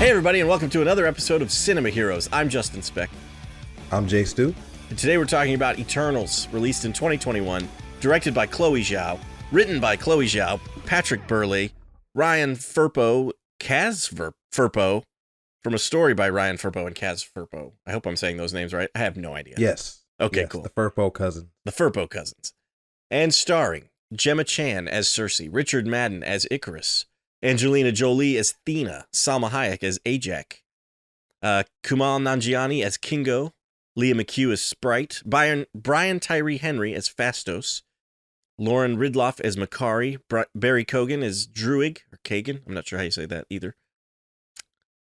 Hey everybody, and welcome to another episode of Cinema Heroes. I'm Justin Speck. I'm Jay Stu. And today we're talking about Eternals, released in 2021, directed by Chloe Zhao, written by Chloe Zhao, Patrick Burleigh, Ryan Firpo, Kaz Firpo, from a story by Ryan Firpo and Kaz Firpo. I hope I'm saying those names right. I have no idea. Yes. Okay, yes, cool. The Firpo cousin. The Firpo cousins. And starring Gemma Chan as Cersei, Richard Madden as Icarus, Angelina Jolie as Thena, Salma Hayek as Ajak, Kumail Nanjiani as Kingo, Leah McHugh as Sprite, Brian Tyree Henry as Phastos, Lauren Ridloff as Makari, Barry Kogan as Druig, or Kagan, I'm not sure how you say that either,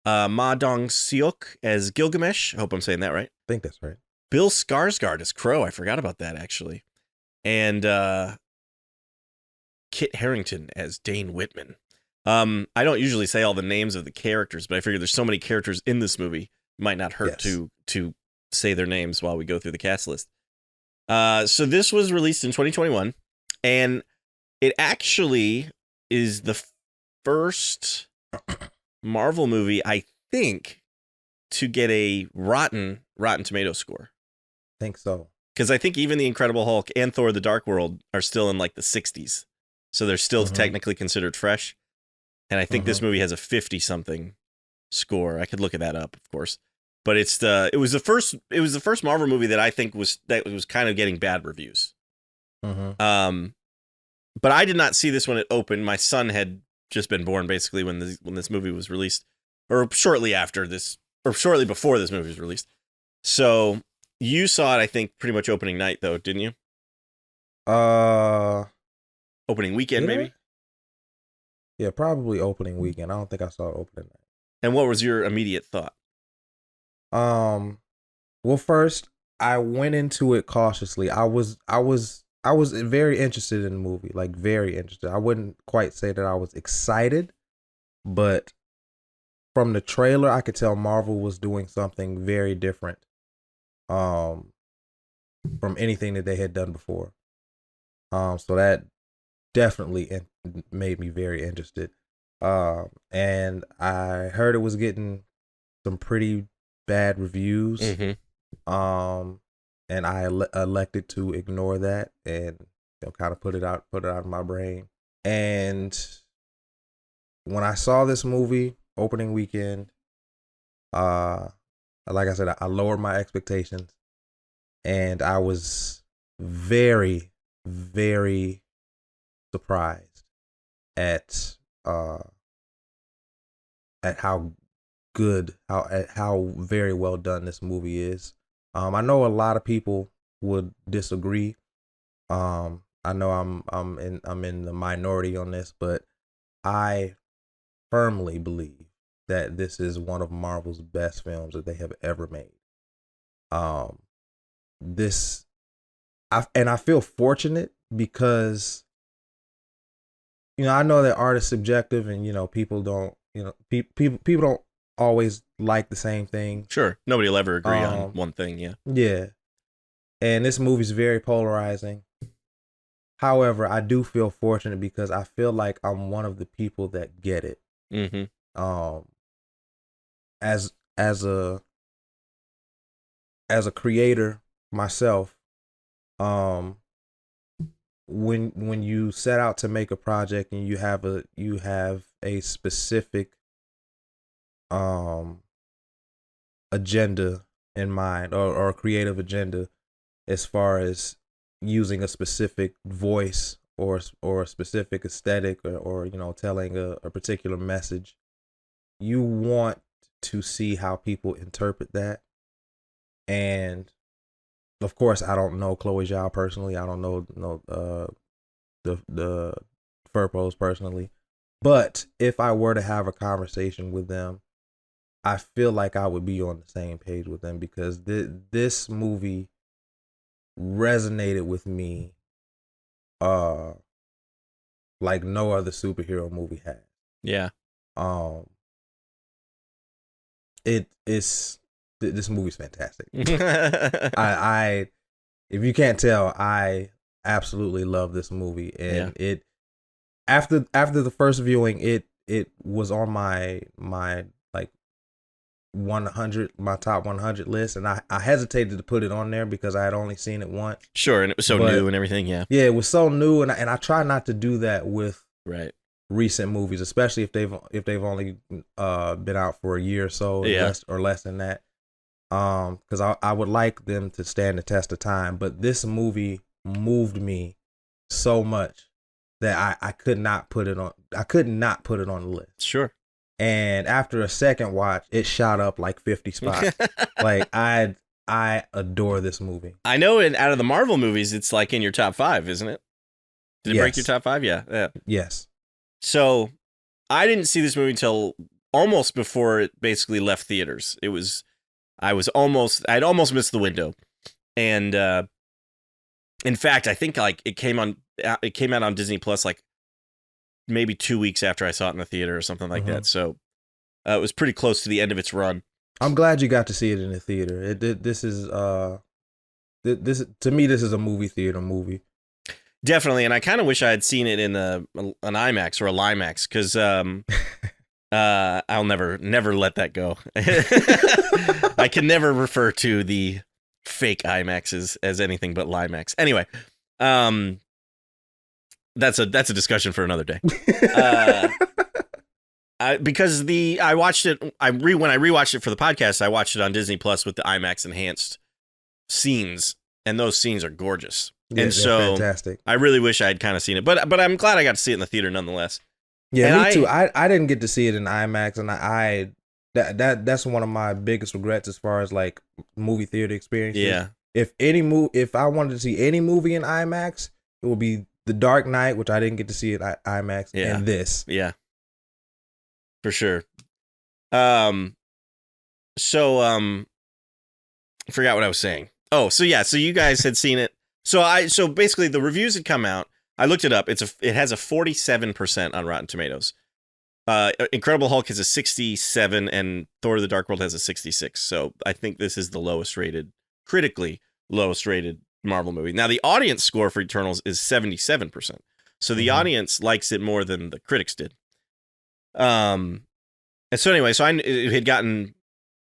Ma Dong-seok as Gilgamesh, I hope I'm saying that right. I think that's right. Bill Skarsgård as Crow, I forgot about that actually, and Kit Harington as Dane Whitman. I don't usually say all the names of the characters, but I figure there's so many characters in this movie, it might not hurt to say their names while we go through the cast list. So this was released in 2021, and it actually is the first Marvel movie, I think, to get a Rotten Tomato score. I think so. Because I think even The Incredible Hulk and Thor: The Dark World are still in like the 60s. So they're still technically considered fresh. And I think this movie has a 50-something score. I could look at that up, of course. But it was the first Marvel movie that I think was kind of getting bad reviews. But I did not see this when it opened. My son had just been born basically when this movie was released, or shortly before this movie was released. So you saw it, I think, pretty much opening night, though, didn't you? Opening weekend, maybe? Yeah, probably opening weekend. I don't think I saw it opening night. And what was your immediate thought? Well, first, I went into it cautiously. I was very interested in the movie, like very interested. I wouldn't quite say that I was excited, but from the trailer, I could tell Marvel was doing something very different from anything that they had done before. So that definitely made me very interested. And I heard it was getting some pretty bad reviews. And I elected to ignore that and kind of put it out of my brain. And when I saw this movie opening weekend, like I said, I lowered my expectations, and I was very, very surprised at how good, how very well done this movie is. I know a lot of people would disagree. I know I'm in the minority on this, but I firmly believe that this is one of Marvel's best films that they have ever made. I feel fortunate because, I know that art is subjective, and people don't, people don't always like the same thing. Sure, nobody will ever agree on one thing. Yeah, and this movie's very polarizing. However, I do feel fortunate because I feel like I'm one of the people that get it. As a creator myself, when you set out to make a project and you have a specific agenda in mind, or a creative agenda, as far as using a specific voice or a specific aesthetic, or telling a particular message, you want to see how people interpret that. And of course, I don't know Chloe Zhao personally. I don't know the Furpos personally. But if I were to have a conversation with them, I feel like I would be on the same page with them, because this movie resonated with me like no other superhero movie has. Yeah. This movie's fantastic. I if you can't tell, I absolutely love this movie, and it after the first viewing, it was on my like my top 100 list, and I hesitated to put it on there because I had only seen it once. Sure, and it was so new and everything. Yeah, it was so new, and I try not to do that with right. recent movies, especially if they've only been out for a year or so, or less than that. Because I would like them to stand the test of time, but this movie moved me so much that I could not put it on. I could not put it on the list. Sure. And after a second watch, it shot up like 50 spots. Like I adore this movie. I know. Out of the Marvel movies, it's like in your top 5, isn't it? Did it break your top 5? Yeah. Yes. So I didn't see this movie until almost before it basically left theaters. I'd almost missed the window. And in fact, I think like it came out on Disney Plus like maybe 2 weeks after I saw it in the theater or something like that. So it was pretty close to the end of its run. I'm glad you got to see it in the theater. This is to me, this is a movie theater movie. Definitely, and I kind of wish I had seen it in an IMAX or a Limax, because I'll never let that go. I can never refer to the fake IMAXs as anything but Limax. Anyway, that's a discussion for another day. Because I watched it. When I rewatched it for the podcast, I watched it on Disney Plus with the IMAX enhanced scenes, and those scenes are gorgeous. Yeah, and so fantastic. I really wish I had kind of seen it, but I'm glad I got to see it in the theater nonetheless. Yeah, and me too. I didn't get to see it in IMAX, and that's one of my biggest regrets as far as like movie theater experiences. Yeah. If I wanted to see any movie in IMAX, it would be The Dark Knight, which I didn't get to see at IMAX, and this. Yeah. For sure. I forgot what I was saying. Oh, so you guys had seen it. So basically the reviews had come out. I looked it up. It has a 47% on Rotten Tomatoes. Incredible Hulk has a 67 and Thor: The Dark World has a 66. So I think this is the critically lowest rated Marvel movie. Now the audience score for Eternals is 77%. So the audience likes it more than the critics did. And so anyway, it had gotten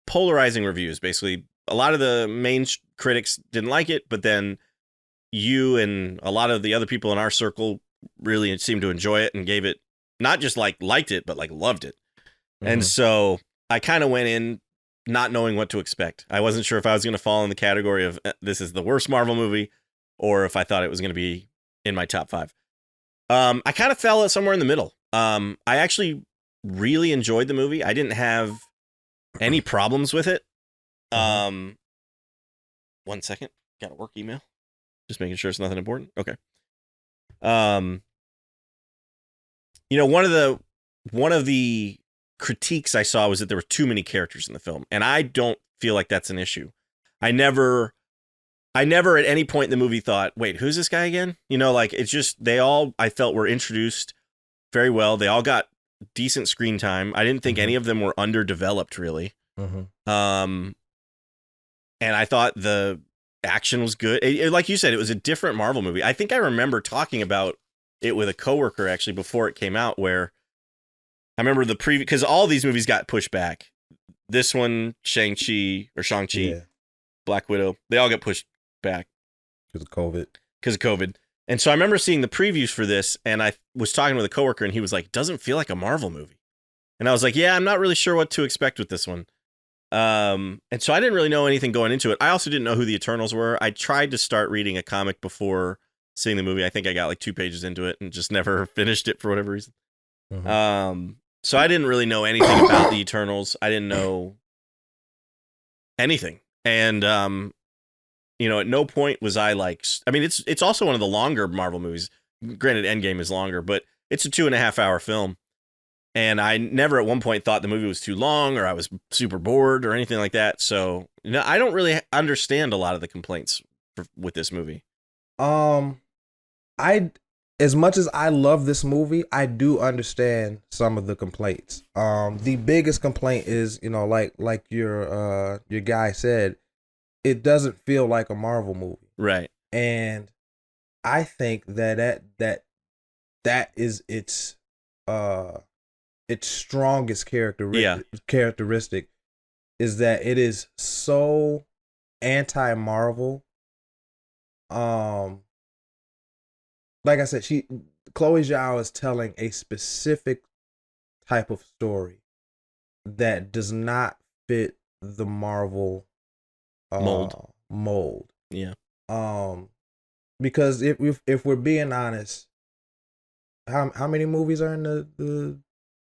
polarizing reviews. Basically, a lot of the main critics didn't like it, but then you and a lot of the other people in our circle really seemed to enjoy it and gave it, not just like liked it, but like loved it. And so I kind of went in not knowing what to expect. I wasn't sure if I was going to fall in the category of this is the worst Marvel movie, or if I thought it was going to be in my top 5. I kind of fell somewhere in the middle. I actually really enjoyed the movie. I didn't have any problems with it. 1 second. Got a work email. Just making sure it's nothing important. Okay. One of the critiques I saw was that there were too many characters in the film, and I don't feel like that's an issue. I never at any point in the movie thought, wait, who's this guy again? Like it's just, they all, I felt, were introduced very well. They all got decent screen time. I didn't think any of them were underdeveloped really. And I thought the action was good. Like you said, it was a different Marvel movie. I think I remember talking about it with a coworker actually before it came out, where I remember the preview, because all these movies got pushed back. This one, Shang-Chi, Black Widow, they all got pushed back because of COVID. And so I remember seeing the previews for this, and I was talking with a coworker, and he was like, doesn't feel like a Marvel movie. And I was like, yeah, I'm not really sure what to expect with this one. And so I didn't really know anything going into it. I also didn't know who the Eternals were. I tried to start reading a comic before seeing the movie. I think I got like 2 pages into it and just never finished it for whatever reason. So I didn't really know anything about the Eternals. I didn't know anything. And, at no point was I like, I mean, it's also one of the longer Marvel movies. Granted, Endgame is longer, but it's a 2.5 hour film. And I never at one point thought the movie was too long or I was super bored or anything like that. So I don't really understand a lot of the complaints with this movie. As much as I love this movie, I do understand some of the complaints. The biggest complaint is, like your guy said, it doesn't feel like a Marvel movie. Right. And I think that is its strongest characteristic. is that it is so anti-Marvel. Um, like I said, Chloe Zhao is telling a specific type of story that does not fit the Marvel mold. Yeah. Because if we're being honest, how many movies are in the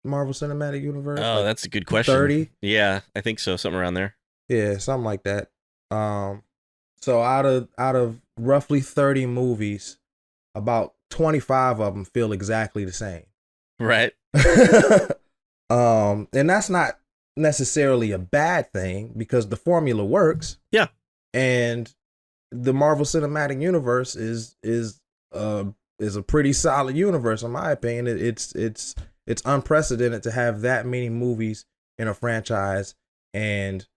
Marvel Cinematic Universe? Oh, Like that's a good question. 30? Yeah, I think so. Something around there. Yeah, something like that. So out of roughly 30 movies, about 25 of them feel exactly the same. Right. And that's not necessarily a bad thing because the formula works. Yeah. And the Marvel Cinematic Universe is a pretty solid universe in my opinion. It's unprecedented to have that many movies in a franchise, and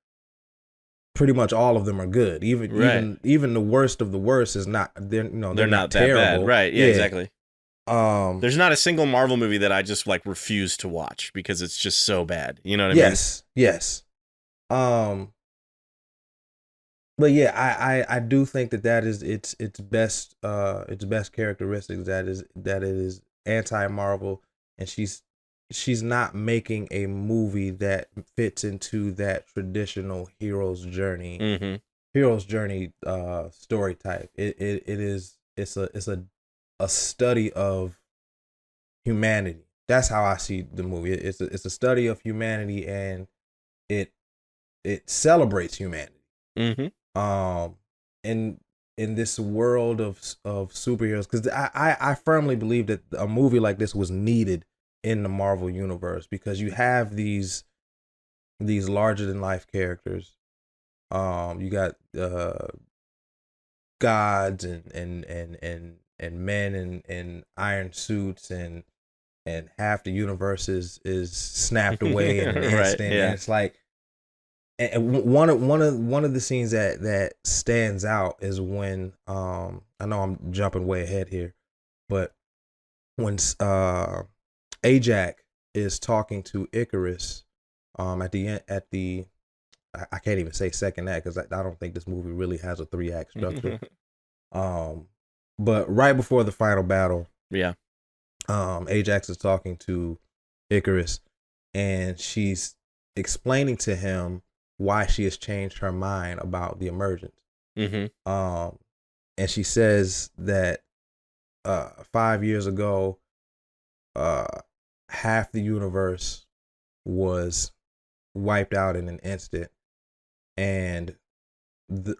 pretty much all of them are good. Even the worst of the worst is not they're not that terrible. bad. Right. Yeah, exactly. There's not a single Marvel movie that I just like refuse to watch because it's just so bad. You know what I mean? Yes. But yeah, I do think that is its best characteristics, that it is anti-Marvel, and she's not making a movie that fits into that traditional hero's journey story type. It's a study of humanity. That's how I see the movie. It's a study of humanity, and it celebrates humanity. In this world of superheroes, because I firmly believe that a movie like this was needed in the Marvel universe, because you have these larger than life characters. You got gods and men in iron suits, and half the universe is snapped away in an instant. Yeah. And it's like, and one of the scenes that stands out is when I know I'm jumping way ahead here, but when Ajax is talking to Icarus at the I can't even say second act, because I don't think this movie really has a 3-act structure. But right before the final battle, yeah, Ajax is talking to Icarus, and she's explaining to him why she has changed her mind about the emergence. And she says that 5 years ago, half the universe was wiped out in an instant, and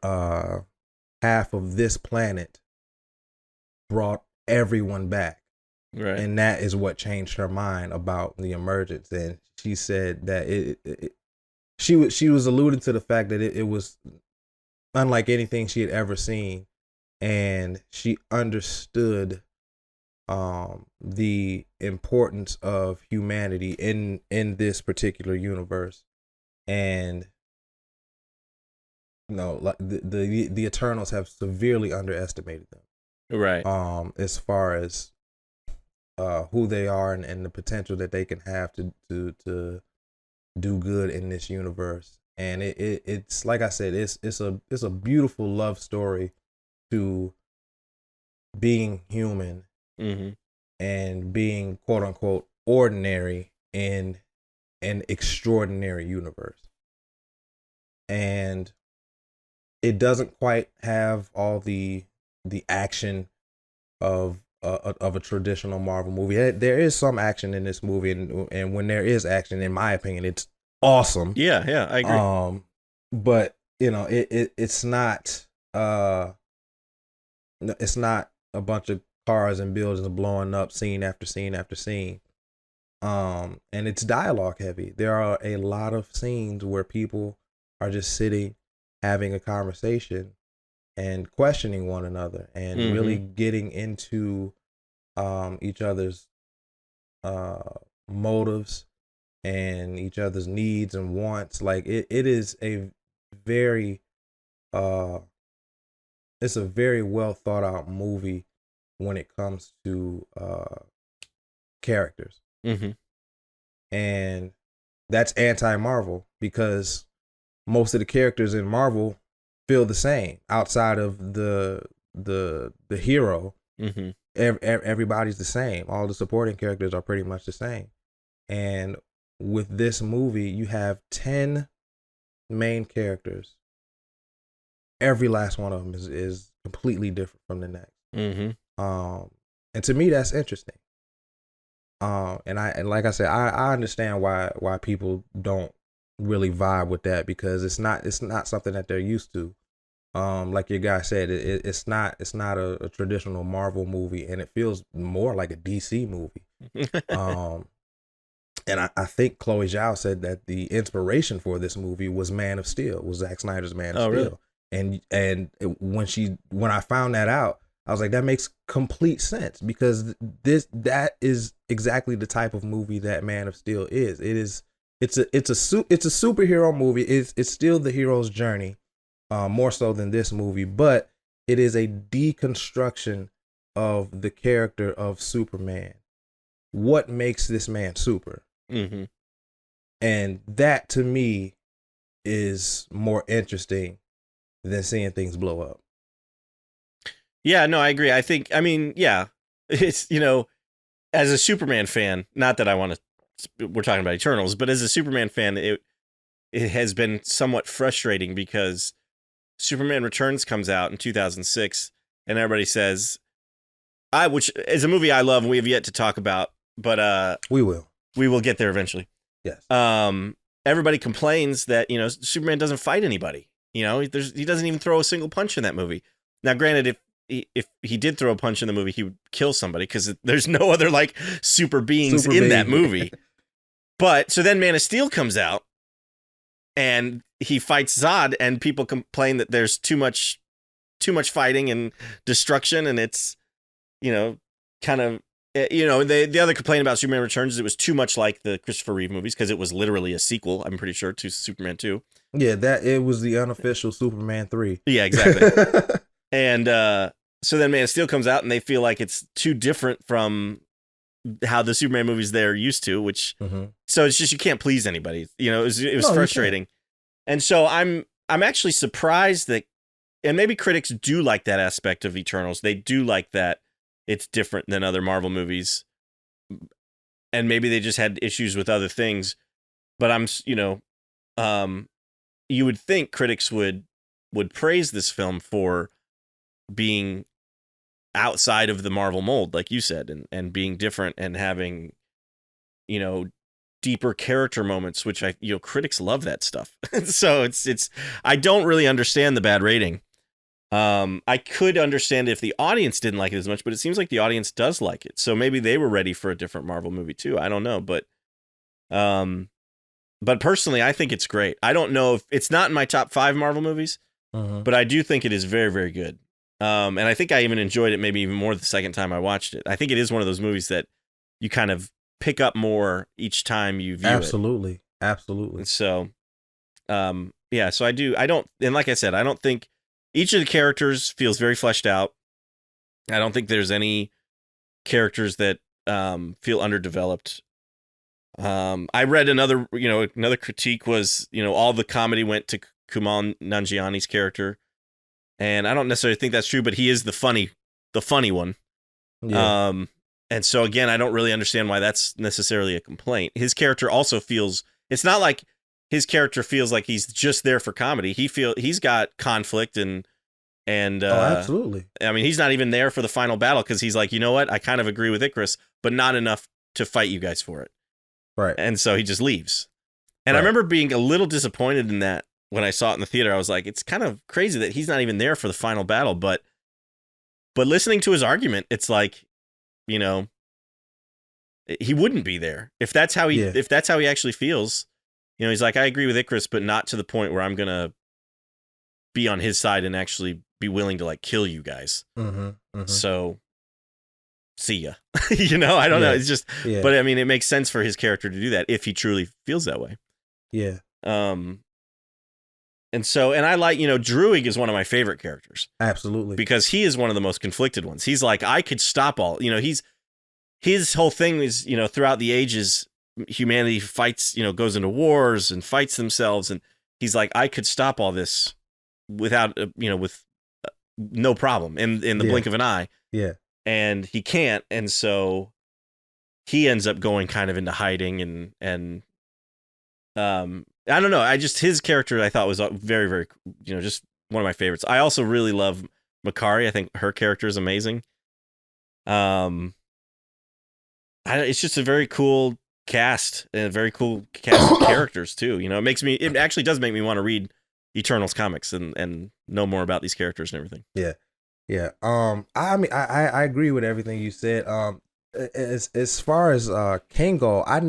half of this planet brought everyone back. Right. And that is what changed her mind about the emergence. And she said that she was alluding to the fact that it was unlike anything she had ever seen, and she understood the importance of humanity in this particular universe. And like the Eternals have severely underestimated them, right? As far as who they are, and the potential that they can have to do good in this universe. And it's like I said, it's a beautiful love story to being human, and being quote unquote ordinary in an extraordinary universe. And it doesn't quite have all the action of a traditional Marvel movie. There is some action in this movie, and when there is action, in my opinion, it's awesome. Yeah, I agree. But it's not a bunch of cars and buildings blowing up scene after scene after scene. And it's dialogue heavy. There are a lot of scenes where people are just sitting, having a conversation, and questioning one another, and really getting into each other's motives and each other's needs and wants. Like it is a very it's a very well thought out movie when it comes to characters. And that's anti-Marvel, because most of the characters in Marvel feel the same outside of the hero. Mm-hmm. Everybody's the same. All the supporting characters are pretty much the same. And with this movie, you have 10 main characters. Every last one of them is completely different from the next. Mm-hmm. And to me, that's interesting. And like I said, I understand why people don't really vibe with that, because it's not something that they're used to. Like your guy said, it's not a traditional Marvel movie, and it feels more like a DC movie. And I think Chloe Zhao said that the inspiration for this movie was Man of Steel, was Zack Snyder's Man of Steel. Really? And when I found that out, I was like, that makes complete sense, because that is exactly the type of movie that Man of Steel is. It's a superhero movie. It's still the hero's journey, more so than this movie, but it is a deconstruction of the character of Superman. What makes this man super? Mm-hmm. And that, to me, is more interesting than seeing things blow up. Yeah, no, I agree. I mean, yeah, it's, as a Superman fan, not that we're talking about Eternals, but as a Superman fan, it has been somewhat frustrating, because Superman Returns comes out in 2006, and everybody says, which is a movie I love and we have yet to talk about, but we will get there eventually. Yes. Everybody complains that, Superman doesn't fight anybody. He doesn't even throw a single punch in that movie. Now, granted, if he did throw a punch in the movie, he would kill somebody, because there's no other super beings in that movie. But so then Man of Steel comes out and he fights Zod, and people complain that there's too much fighting and destruction, and it's kind of the other complaint about Superman Returns is it was too much like the Christopher Reeve movies, because it was literally a sequel, I'm pretty sure, to Superman 2. Yeah, that it was the unofficial Superman 3. Yeah, exactly. And so then Man of Steel comes out, and they feel like it's too different from how the Superman movies they're used to, which so it's just, you can't please anybody. It was frustrating. And so I'm actually surprised that, and maybe critics do like that aspect of Eternals. They do like that it's different than other Marvel movies, and maybe they just had issues with other things. But you would think critics would praise this film for being outside of the Marvel mold, like you said, and being different and having, deeper character moments, which critics love that stuff. So it's I don't really understand the bad rating. I could understand if the audience didn't like it as much, but it seems like the audience does like it. So maybe they were ready for a different Marvel movie too. I don't know, but personally, I think it's great. I don't know if it's not in my top 5 Marvel movies, but I do think it is very, very good. And I think I even enjoyed it maybe even more the second time I watched it. I think it is one of those movies that you kind of pick up more each time you view it. Absolutely. And so, yeah, so and like I said, I don't think each of the characters feels very fleshed out. I don't think there's any characters that feel underdeveloped. I read another critique was, all the comedy went to Kumail Nanjiani's character. And I don't necessarily think that's true, but he is the funny one. Yeah. And so again, I don't really understand why that's necessarily a complaint. His character also it's not like his character feels like he's just there for comedy. He's got conflict and absolutely. I mean, he's not even there for the final battle, because he's like, you know what? I kind of agree with Icarus, but not enough to fight you guys for it. Right. And so he just leaves. And right. I remember being a little disappointed in that. When I saw it in the theater, I was like, it's kind of crazy that he's not even there for the final battle. But listening to his argument, it's like, he wouldn't be there if that's how he actually feels. He's like, I agree with Icarus, but not to the point where I'm gonna be on his side and actually be willing to kill you guys. So, see ya. I don't know. It's just, but I mean, it makes sense for his character to do that if he truly feels that way. Yeah. And so, and I like, Druig is one of my favorite characters. Absolutely. Because he is one of the most conflicted ones. He's like, I could stop all, his whole thing is, throughout the ages, humanity fights, goes into wars and fights themselves. And he's like, I could stop all this without with no problem in the blink of an eye. Yeah. And he can't, and so he ends up going kind of into hiding and I don't know. His character I thought was very, very, just one of my favorites. I also really love Makari. I think her character is amazing. It's just a very cool cast and a very cool cast of characters too. It actually does make me want to read Eternals comics and know more about these characters and everything. Yeah. Yeah. I mean, I agree with everything you said. As far as Kango, I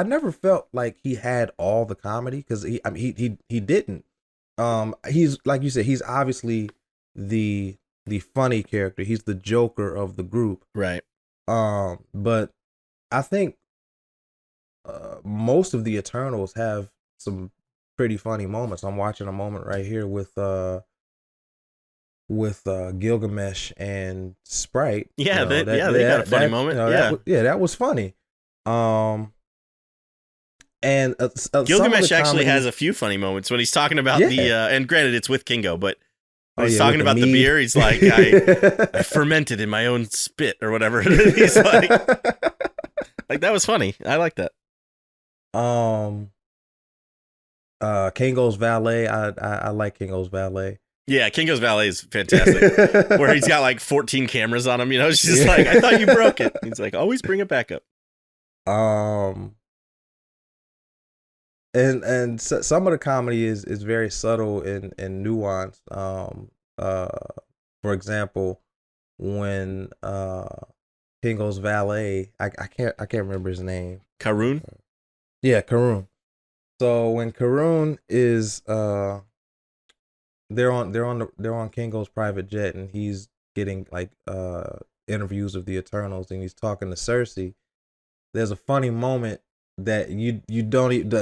never felt like he had all the comedy, because he didn't. He's, like you said, he's obviously the funny character. He's the Joker of the group. Right. But I think most of the Eternals have some pretty funny moments. I'm watching a moment right here with Gilgamesh and Sprite. Yeah, they got a funny moment. That was funny. And Gilgamesh actually has a few funny moments when he's talking about the and granted it's with Kingo, but when he's talking about the beer, he's like, I fermented in my own spit or whatever. He's like that was funny. I like that. Kingo's valet. I like Kingo's valet. Yeah, Kingo's valet is fantastic. Where he's got like 14 cameras on him, she's like, I thought you broke it. He's like, always bring it back up. And so, some of the comedy is very subtle and nuanced. For example, when Kingo's valet, I can't remember his name. Karun? Yeah, Karun. So when Karun is they're on Kingo's private jet, and he's getting like interviews of the Eternals, and he's talking to Cersei. There's a funny moment that you don't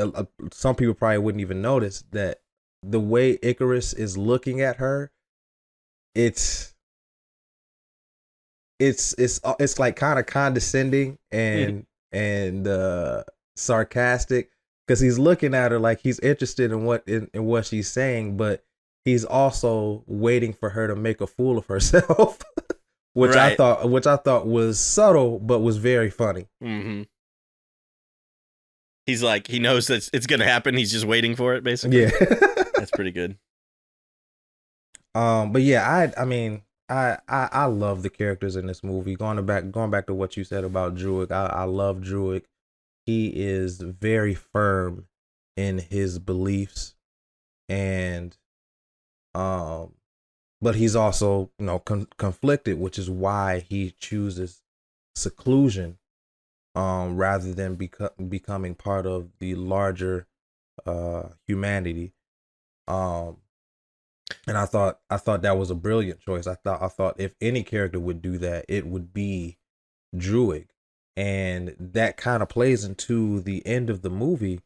some people probably wouldn't even notice, that the way Icarus is looking at her, it's like kind of condescending and sarcastic, because he's looking at her like he's interested in what she's saying, but he's also waiting for her to make a fool of herself, which I thought was subtle but was very funny. Mm-hmm. He's like, he knows that it's going to happen. He's just waiting for it, basically. Yeah. That's pretty good. But yeah, I mean, I love the characters in this movie. Going back to what you said about Druig, I love Druig. He is very firm in his beliefs, and but he's also, conflicted, which is why he chooses seclusion rather than becoming part of the larger humanity. And I thought that was a brilliant choice. I thought if any character would do that, it would be Druig. And that kind of plays into the end of the movie,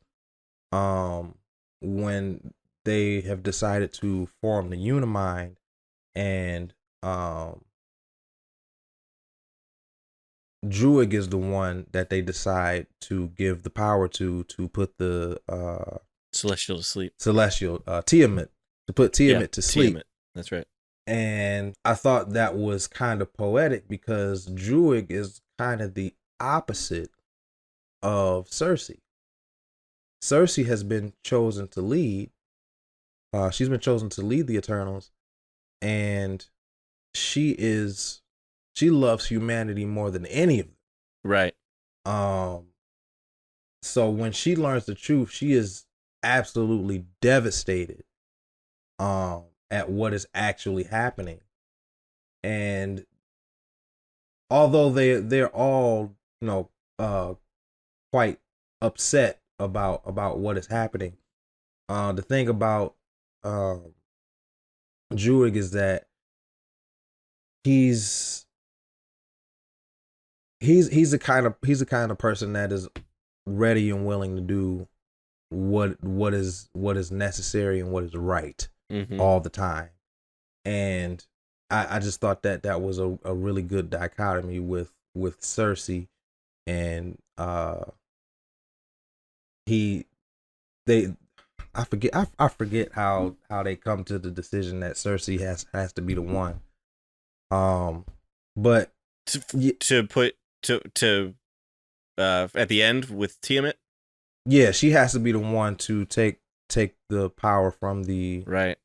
when they have decided to form the Unimind, and Druig is the one that they decide to give the power to put the Celestial to sleep. Tiamat, to put Tiamat to sleep. Tiamat. That's right. And I thought that was kind of poetic, because Druig is kind of the opposite of Cersei. Cersei has been chosen to lead. She's been chosen to lead the Eternals, and she loves humanity more than any of them. Right. So when she learns the truth, she is absolutely devastated at what is actually happening. And although they're all, quite upset about what is happening, the thing about Druig is that he's the kind of person that is ready and willing to do what is necessary and what is right, all the time. And I just thought that was a really good dichotomy with Cersei, and I forget how they come to the decision that Cersei has to be the one. But to put to at the end with Tiamat. Yeah, she has to be the one to take the power from the right.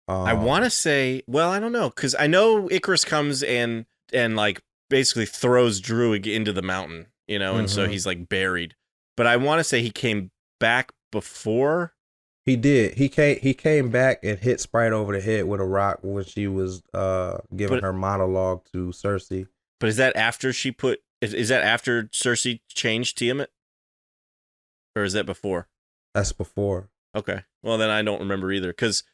I want to say, well, I don't know, because I know Icarus comes and like basically throws Druig into the mountain, you know, and so he's like buried. But I want to say he came back before. He did. He came back and hit Sprite over the head with a rock when she was giving her monologue to Cersei. But is that after she put? Is that after Cersei changed Tiamat, or is that before? That's before. Okay. Well, then I don't remember either, because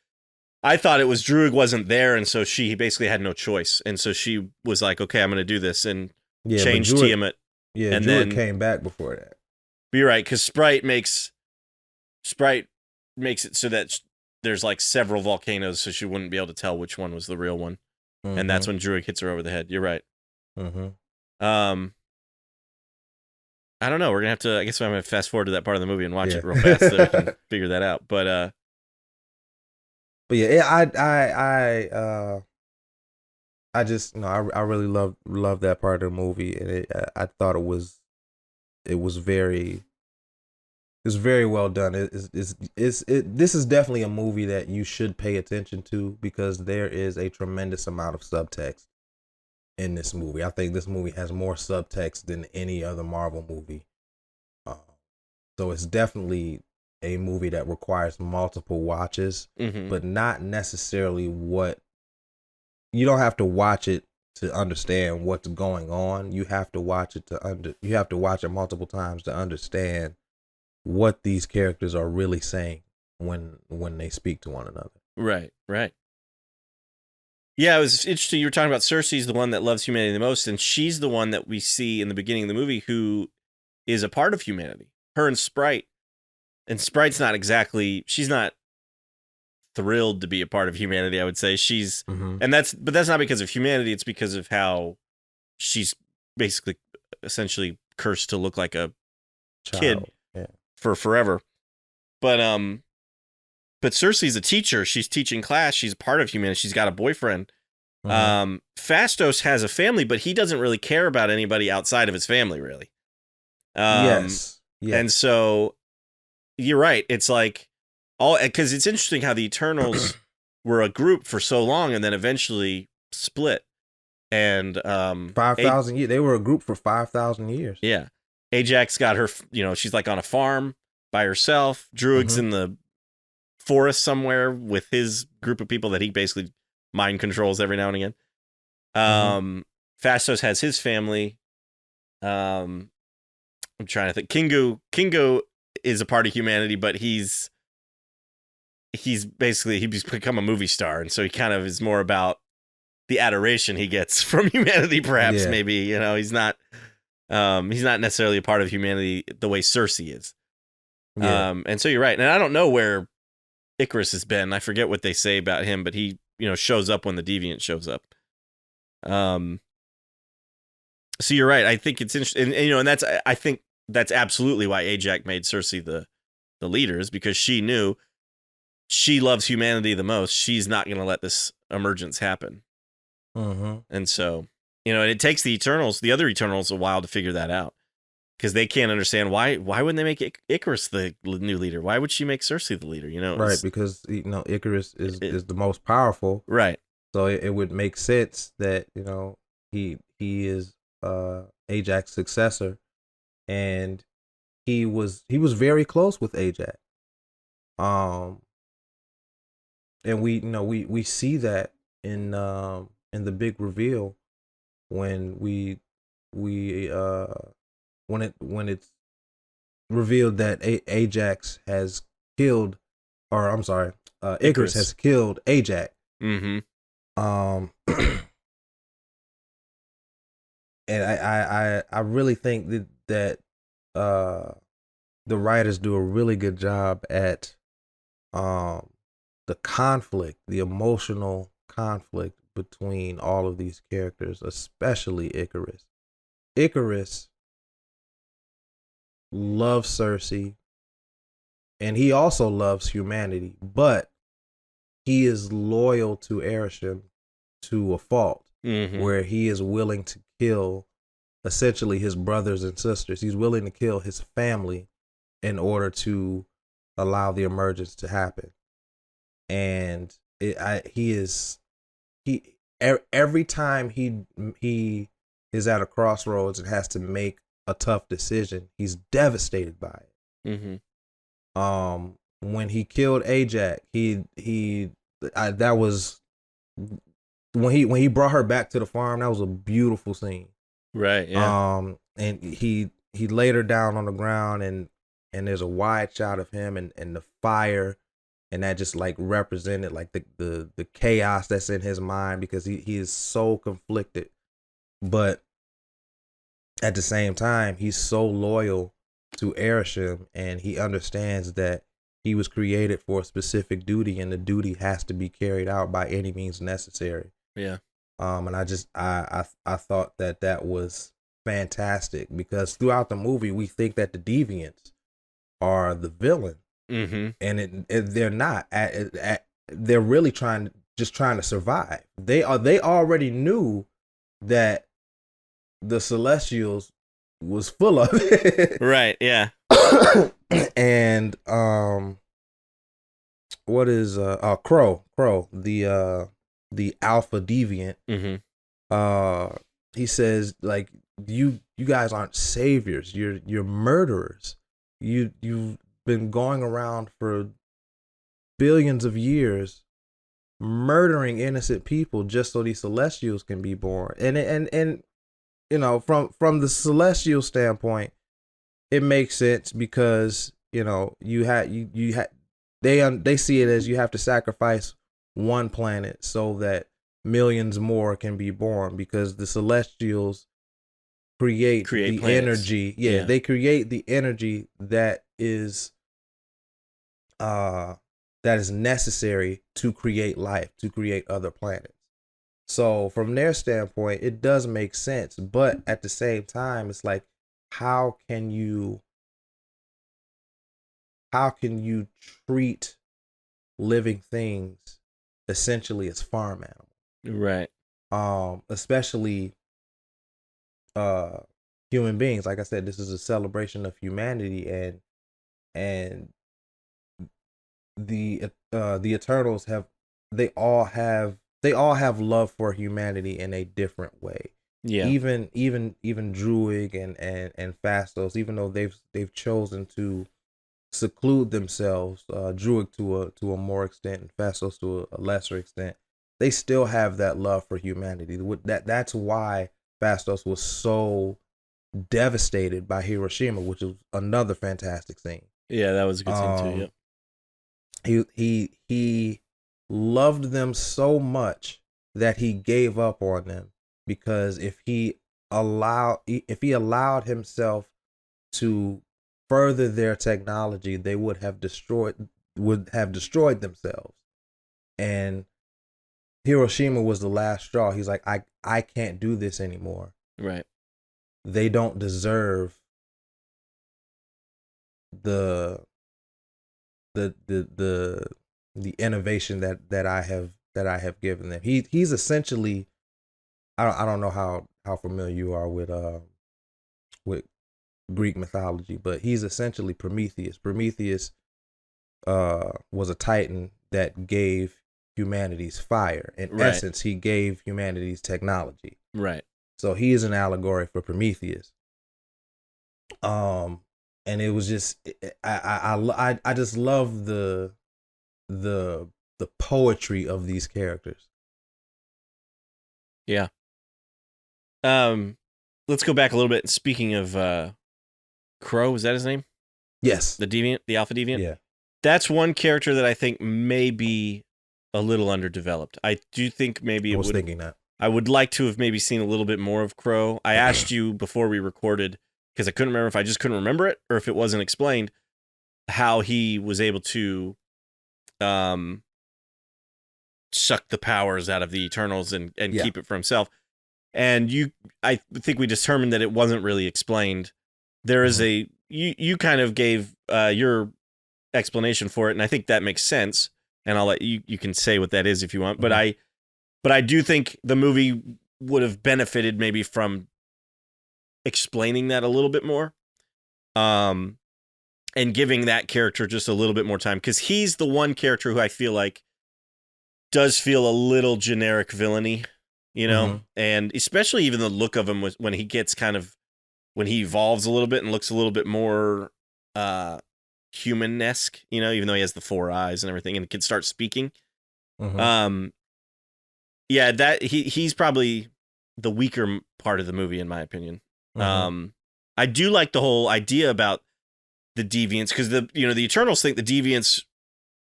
I thought it was Druig wasn't there, and so she basically had no choice, and so she was like, "Okay, I'm going to do this," and changed Tiamat. Yeah, and Druig then came back before that. But you're right, because Sprite makes it so that there's like several volcanoes, so she wouldn't be able to tell which one was the real one, and that's when Druig hits her over the head. You're right. I don't know. We're gonna have to. I guess I'm gonna fast forward to that part of the movie and watch it real fast so we can figure that out. But yeah, I just I really love that part of the movie, and I thought it was very well done. This is definitely a movie that you should pay attention to, because there is a tremendous amount of subtext in this movie. I think this movie has more subtext than any other Marvel movie. So it's definitely a movie that requires multiple watches, but not necessarily you don't have to watch it to understand what's going on. You have to watch it you have to watch it multiple times to understand what these characters are really saying when they speak to one another. Right. Yeah, it was interesting. You were talking about Cersei's the one that loves humanity the most, and she's the one that we see in the beginning of the movie who is a part of humanity. Her and Sprite. And Sprite's not exactly, she's not thrilled to be a part of humanity, I would say. She's, but that's not because of humanity, it's because of how she's basically essentially cursed to look like a kid for forever. But Cersei's a teacher. She's teaching class. She's part of humanity. She's got a boyfriend. Phastos has a family, but he doesn't really care about anybody outside of his family, really. Yes. And so you're right. It's like because it's interesting how the Eternals were a group for so long and then eventually split. And 5,000 years. They were a group for 5,000 years. Yeah. Ajax got her, she's like on a farm by herself. Druig's in the forest somewhere with his group of people that he basically mind controls every now and again. Phastos has his family. I'm trying to think. Kingo is a part of humanity, but he's become a movie star, and so he kind of is more about the adoration he gets from humanity, perhaps. Maybe he's not necessarily a part of humanity the way Cersei is. And so you're right, and I don't know where Icarus has been. I forget what they say about him, but he shows up when the Deviant shows up. So you're right. I think it's interesting, and I think that's absolutely why Ajax made Cersei the leader, is because she knew she loves humanity the most. She's not going to let this emergence happen. And so, and it takes the other Eternals, a while to figure that out, because they can't understand why wouldn't they make Icarus the new leader? Why would she make Cersei the leader? Right, because Icarus is the most powerful. Right. So it would make sense that he is Ajax's successor, and he was very close with Ajax. And we see that in the big reveal when it's revealed that Ajax has killed, or I'm sorry, Icarus has killed Ajax. And I really think that the writers do a really good job at the emotional conflict between all of these characters, especially Icarus. Icarus loves Cersei, and he also loves humanity, but he is loyal to Arishem to a fault, where he is willing to kill essentially his brothers and sisters. He's willing to kill his family in order to allow the emergence to happen. And every time he is at a crossroads and has to make a tough decision, he's devastated by it. When he killed Ajax, that was when he brought her back to the farm. That was a beautiful scene. Right. Yeah. And he laid her down on the ground, and there's a wide shot of him and the fire, and that just like represented like the chaos that's in his mind, because he is so conflicted, but at the same time he's so loyal to Arishem, and he understands that he was created for a specific duty, and the duty has to be carried out by any means necessary. Yeah. And I thought that was fantastic, because throughout the movie we think that the deviants are the villain, and they're not. They're really trying to survive. They already knew that the Celestials was full of it. Right. Yeah. And what is Crow, the alpha deviant, he says, like, you guys aren't saviors, you're murderers. You've been going around for billions of years murdering innocent people just so these Celestials can be born. And you know, from the Celestial standpoint, it makes sense, because you know they see it as you have to sacrifice one planet so that millions more can be born, because the Celestials create the planets. energy. Yeah, they create the energy that is necessary to create life, to create other planets. So from their standpoint, it does make sense, but at the same time, it's like, how can you treat living things essentially as farm animals? Right. Especially human beings. Like I said, this is a celebration of humanity, and the Eternals they all have love for humanity in a different way. Yeah. Even Druig and Phastos, even though they've chosen to seclude themselves, Druig to a more extent and Phastos to a lesser extent, they still have that love for humanity. That's why Phastos was so devastated by Hiroshima, which is another fantastic scene. Yeah, that was a good scene too. Yep. He loved them so much that he gave up on them, because if he allowed himself to further their technology, they would have destroyed themselves. And Hiroshima was the last straw. He's like, I can't do this anymore. Right. They don't deserve the innovation that I have given them. He's essentially, I don't know how familiar you are with Greek mythology, but he's essentially Prometheus. Prometheus was a titan that gave humanity's fire. In essence, he gave humanity's technology. Right. So he is an allegory for Prometheus. And it was just, I just love the poetry of these characters. Yeah. Let's go back a little bit. Speaking of Crow, is that his name? Yes. The deviant, the alpha deviant? Yeah. That's one character that I think may be a little underdeveloped. I do think maybe thinking that. I would like to have maybe seen a little bit more of Crow. I asked you before we recorded, because I couldn't remember if I just couldn't remember it or if it wasn't explained, how he was able to suck the powers out of the Eternals and keep it for himself. And I think we determined that it wasn't really explained. There is you kind of gave your explanation for it, and I think that makes sense. And I'll let you can say what that is if you want. But I do think the movie would have benefited maybe from explaining that a little bit more, and giving that character just a little bit more time, because he's the one character who I feel like does feel a little generic villainy, and especially even the look of him when he gets when he evolves a little bit and looks a little bit more human-esque, even though he has the 4 eyes and everything and can start speaking. Yeah, that he's probably the weaker part of the movie, in my opinion. I do like the whole idea about the deviants, because the Eternals think the deviants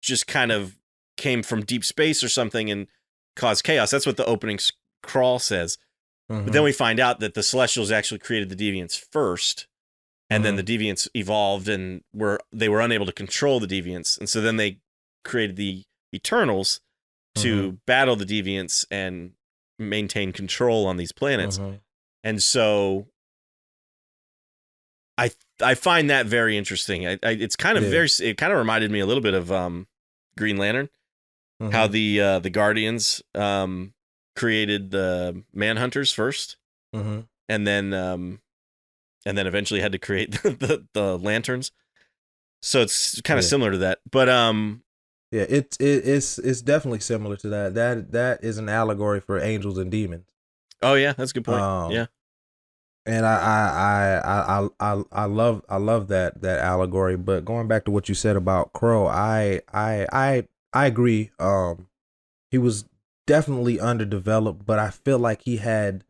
just kind of came from deep space or something and caused chaos. That's what the opening crawl says. But then we find out that the Celestials actually created the deviants first, and then the deviants evolved and they were unable to control the deviants, and so then they created the Eternals to battle the deviants and maintain control on these planets. And so I find that very interesting. It's kind of it kind of reminded me a little bit of Green Lantern, how the Guardians created the Manhunters first, and then eventually had to create the Lanterns. So it's kind of similar to that, but yeah, it's definitely similar to that. That is an allegory for angels and demons. Oh yeah, that's a good point. Yeah, and I love that allegory. But going back to what you said about Crow, I agree. He was definitely underdeveloped, but I feel like he had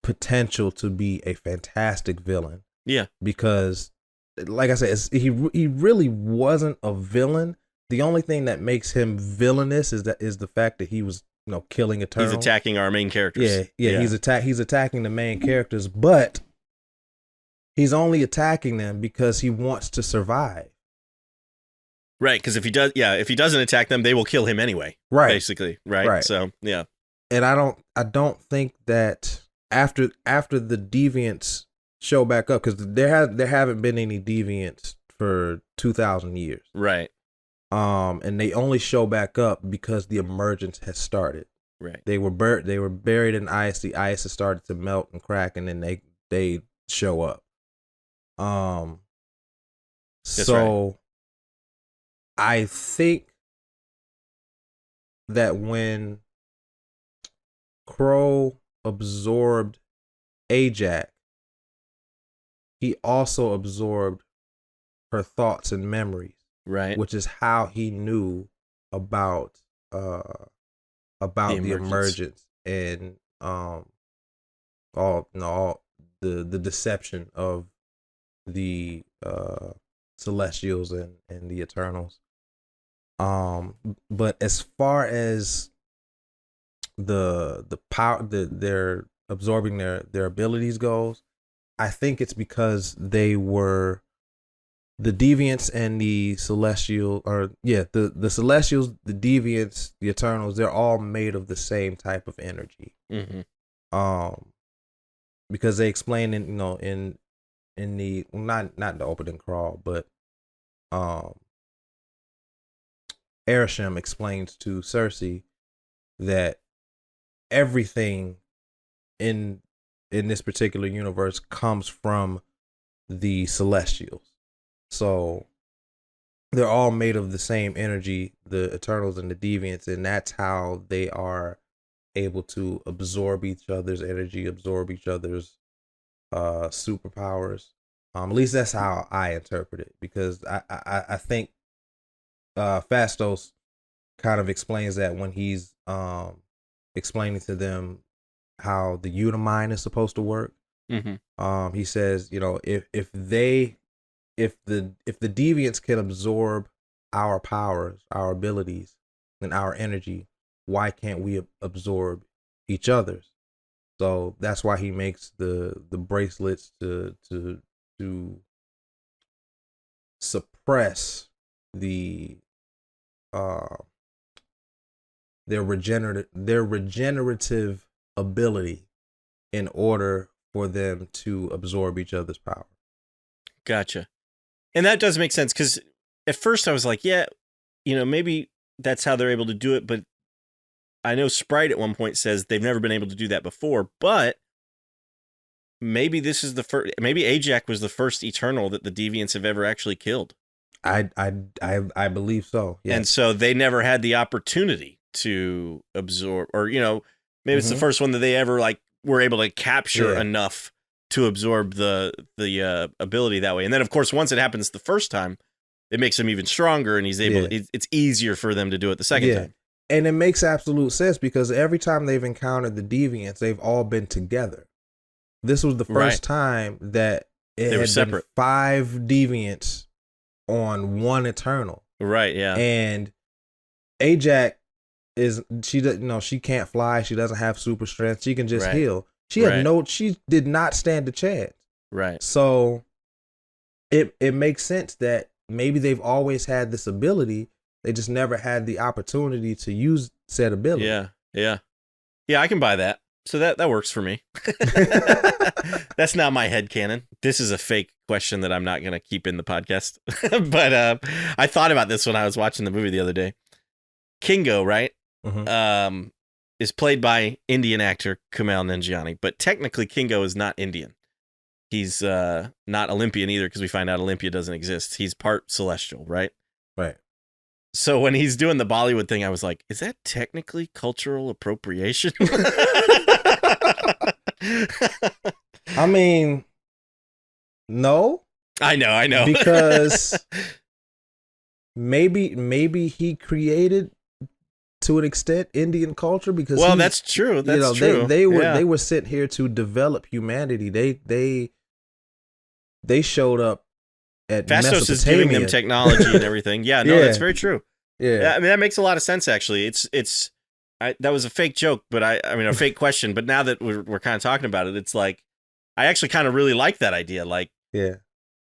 potential to be a fantastic villain. Yeah, because like I said, he really wasn't a villain. The only thing that makes him villainous is the fact that he was killing Eternals. He's attacking our main characters. Yeah. He's attacking the main characters, but he's only attacking them because he wants to survive. Right, because if he doesn't attack them, they will kill him anyway. Right, basically. Right. So yeah, and I don't think that after the deviants show back up, because there haven't been any deviants for 2,000 years. Right. And they only show back up because the emergence has started. Right. They were buried in ice. The ice has started to melt and crack, and then they show up. So right. I think that when Crow absorbed Ajax, he also absorbed her thoughts and memories. Right. Which is how he knew about the emergence and all the deception of the Celestials and the Eternals. But as far as the power they're absorbing their abilities goes, I think it's because they were the deviants and the celestial, the Celestials, the deviants, the Eternals, they're all made of the same type of energy. Because they explain in the not the opening crawl, but Arishem explains to Cersei that everything in this particular universe comes from the Celestials. So they're all made of the same energy, the Eternals and the Deviants, and that's how they are able to absorb each other's energy, absorb each other's superpowers. At least that's how I interpret it, because I think Fastos kind of explains that when he's explaining to them how the Unimind is supposed to work. He says, if the deviants can absorb our powers, our abilities, and our energy, why can't we absorb each other's? So that's why he makes the bracelets to suppress their regenerative ability in order for them to absorb each other's power. Gotcha. And that does make sense, because at first I was like, yeah, maybe that's how they're able to do it. But I know Sprite at one point says they've never been able to do that before. But maybe this is the first. Maybe Ajax was the first Eternal that the Deviants have ever actually killed. I believe so. Yes. And so they never had the opportunity to absorb, or maybe it's the first one that they ever like were able to capture enough to absorb the ability that way. And then of course once it happens the first time, it makes him even stronger, and he's able. It's easier for them to do it the second time. And it makes absolute sense because every time they've encountered the Deviants, they've all been together. This was the first time that they were separate. 5 Deviants on one Eternal. Right, yeah. And Ajax she can't fly, she doesn't have super strength, she can just heal. She did not stand a chance. Right. So it makes sense that maybe they've always had this ability, they just never had the opportunity to use said ability. Yeah, I can buy that. So that works for me. That's not my headcanon. This is a fake question that I'm not going to keep in the podcast. But I thought about this when I was watching the movie the other day. Kingo, right? Is played by Indian actor Kumail Nanjiani. But technically, Kingo is not Indian. He's not Olympian either, because we find out Olympia doesn't exist. He's part Celestial, right? Right. So when he's doing the Bollywood thing, I was like, is that technically cultural appropriation? I mean, no. I know. Because maybe he created, to an extent, Indian culture, because that's true. That's true. They were sent here to develop humanity. They showed up at Fastos is giving them technology and everything. Yeah, no, that's very true. Yeah, I mean that makes a lot of sense actually. That was a fake joke, but I mean a fake question. But now that we're kind of talking about it, it's like I actually kind of really like that idea. Like,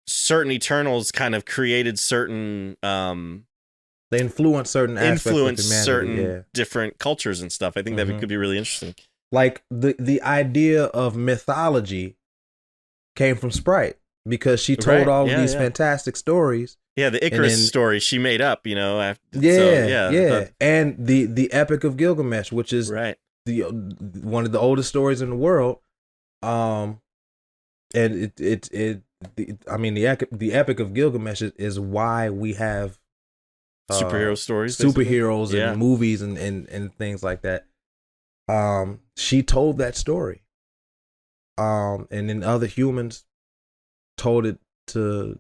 certain Eternals kind of created certain they influence certain aspects of humanity, certain different cultures and stuff. I think that could be really interesting. Like the idea of mythology came from Sprite, because she told all of these fantastic stories. Yeah, the Icarus story she made up, and the Epic of Gilgamesh, which is one of the oldest stories in the world. And the Epic of Gilgamesh is why we have superhero stories, superheroes and movies and things like that. She told that story, and then other humans told it to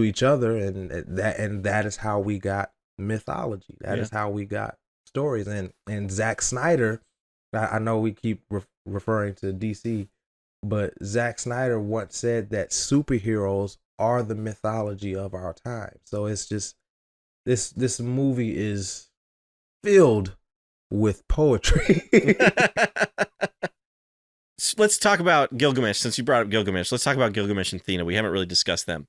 each other, and that is how we got mythology. That is how we got stories. And Zack Snyder, I know we keep referring to DC, but Zack Snyder once said that superheroes are the mythology of our time. So it's just this movie is filled with poetry. Let's talk about Gilgamesh. Since you brought up Gilgamesh, let's talk about Gilgamesh and Athena. We haven't really discussed them.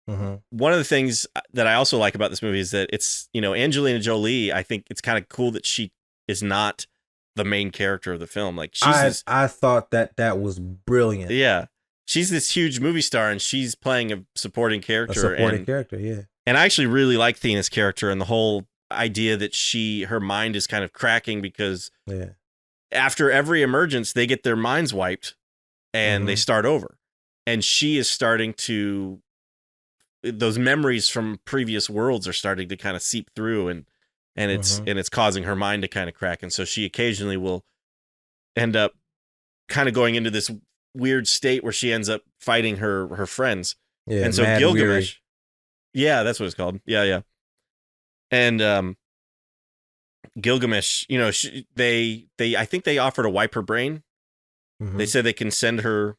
One of the things that I also like about this movie is that it's, Angelina Jolie, I think it's kind of cool that she is not the main character of the film. Like I thought that was brilliant. Yeah. She's this huge movie star and she's playing a supporting character. And I actually really like Athena's character and the whole idea that her mind is kind of cracking because after every emergence, they get their minds wiped and they start over. And she is starting to, those memories from previous worlds are starting to kind of seep through and it's causing her mind to kind of crack. And so she occasionally will end up kind of going into this weird state where she ends up fighting her friends. Yeah, and so Gilgamesh, that's what it's called. Yeah. And Gilgamesh, I think they offer to wipe her brain. They said they can send her.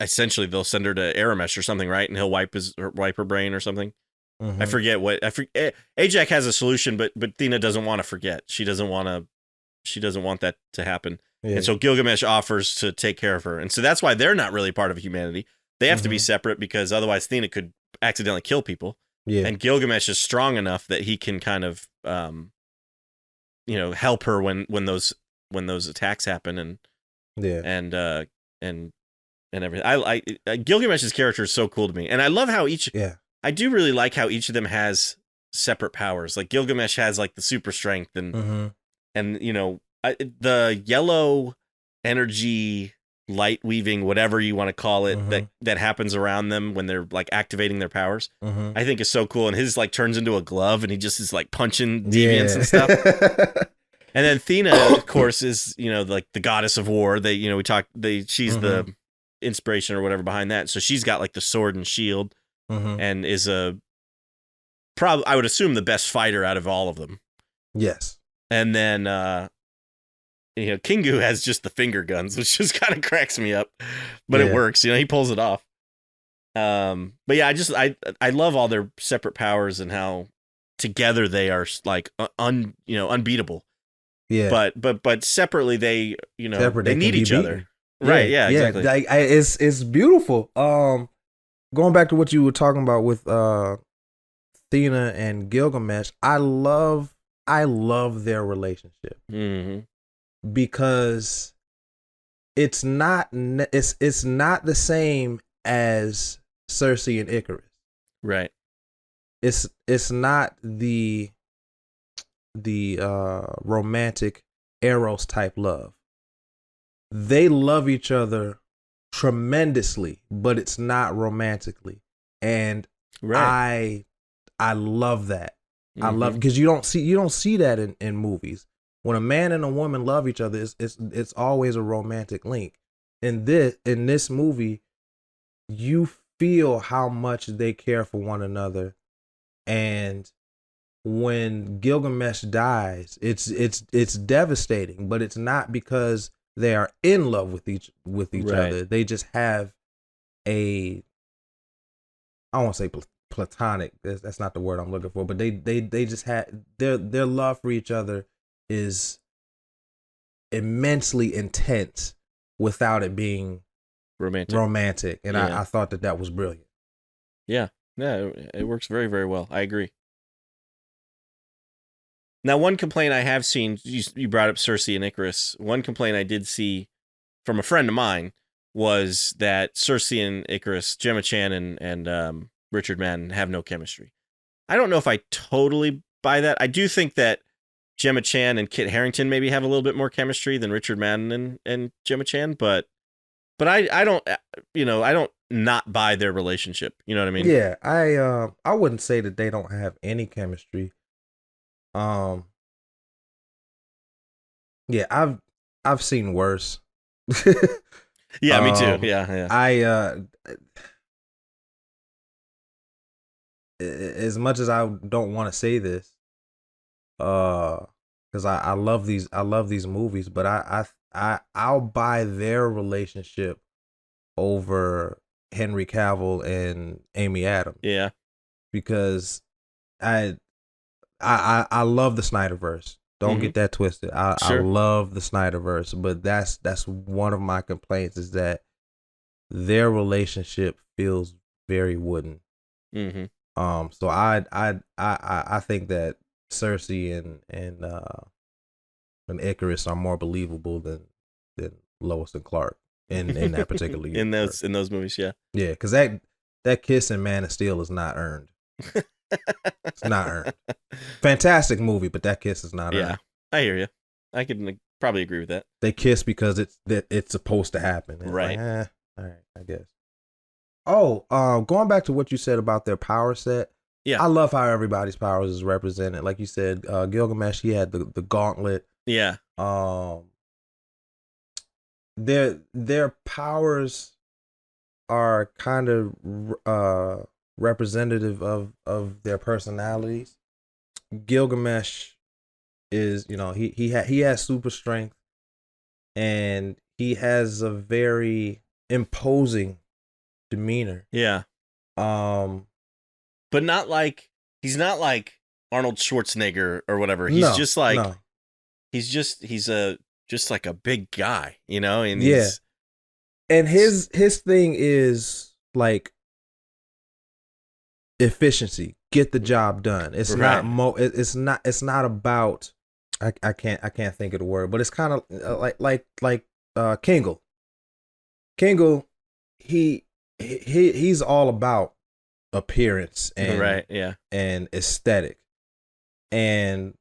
Essentially, they'll send her to Aramesh or something, right? And he'll wipe her brain or something. I forget what. Ajax has a solution, but Athena doesn't want to forget. She doesn't want that to happen. Yeah. And so Gilgamesh offers to take care of her, and so that's why they're not really part of humanity. They have to be separate because otherwise Athena could accidentally kill people. Yeah. And Gilgamesh is strong enough that he can kind of, help her when those attacks happen and everything. Gilgamesh's character is so cool to me, and I love how each I do really like how each of them has separate powers. Like Gilgamesh has like the super strength and you know, the yellow energy light weaving, whatever you want to call it, that happens around them when they're like activating their powers, I think is so cool. And his like turns into a glove and he just is like punching deviants and stuff. And then Athena, of course, is, you know, like the goddess of war. She's the inspiration or whatever behind that. So she's got like the sword and shield and is I would assume the best fighter out of all of them. Yes. And then, you know, Kingu has just the finger guns, which just kind of cracks me up, but it works. You know, he pulls it off. But yeah, I love all their separate powers and how together they are like unbeatable. Yeah. But separately they, you know, they need each other. Yeah, right. Yeah. Exactly. Like, it's beautiful. Going back to what you were talking about with Athena and Gilgamesh, I love their relationship because it's not the same as Cersei and Icarus. Right. It's not the romantic Eros type love. They love each other tremendously, but it's not romantically, and I love that. I love, because you don't see that in movies. When a man and a woman love each other, it's always a romantic link. In this movie, you feel how much they care for one another, and when Gilgamesh dies, it's devastating, but it's not because they are in love with each other. They just have I won't say platonic. That's not the word I'm looking for. But they just had their love for each other is immensely intense without it being romantic. And I thought that was brilliant. Yeah, it works very, very well. I agree. Now, one complaint I have seen, you brought up Cersei and Icarus. One complaint I did see from a friend of mine was that Cersei and Icarus, Gemma Chan and Richard Madden, have no chemistry. I don't know if I totally buy that. I do think that Gemma Chan and Kit Harington maybe have a little bit more chemistry than Richard Madden and Gemma Chan, but I don't, you know, I don't not buy their relationship. You know what I mean? Yeah, I wouldn't say that they don't have any chemistry. Yeah, I've seen worse. Yeah, me too. Yeah. As much as I don't want to say this, because I love these movies, but I'll buy their relationship over Henry Cavill and Amy Adams. Yeah, because I love the Snyderverse. Don't get that twisted. I love the Snyderverse, but that's one of my complaints, is that their relationship feels very wooden. So I think that Cersei and Icarus are more believable than Lois and Clark in that particular universe. in those movies. Yeah, because that kiss in Man of Steel is not earned. It's not earned. Fantastic movie, but that kiss is not earned. Yeah, I hear you. I could probably agree with that. They kiss because it's supposed to happen. Right. Like, all right, I guess. Oh, going back to what you said about their power set. Yeah, I love how everybody's powers is represented. Like you said, Gilgamesh, he had the gauntlet. Yeah. Their powers are kind of representative of their personalities. Gilgamesh is, you know, he has super strength, and he has a very imposing demeanor. Yeah. But he's not like Arnold Schwarzenegger or whatever. He's just like he's just like a big guy, you know? And and his thing is like efficiency, get the job done. It's not it's not about I can't think of the word, but it's kind of like Kingle. Kingle, he's all about appearance and right, yeah, and aesthetic. And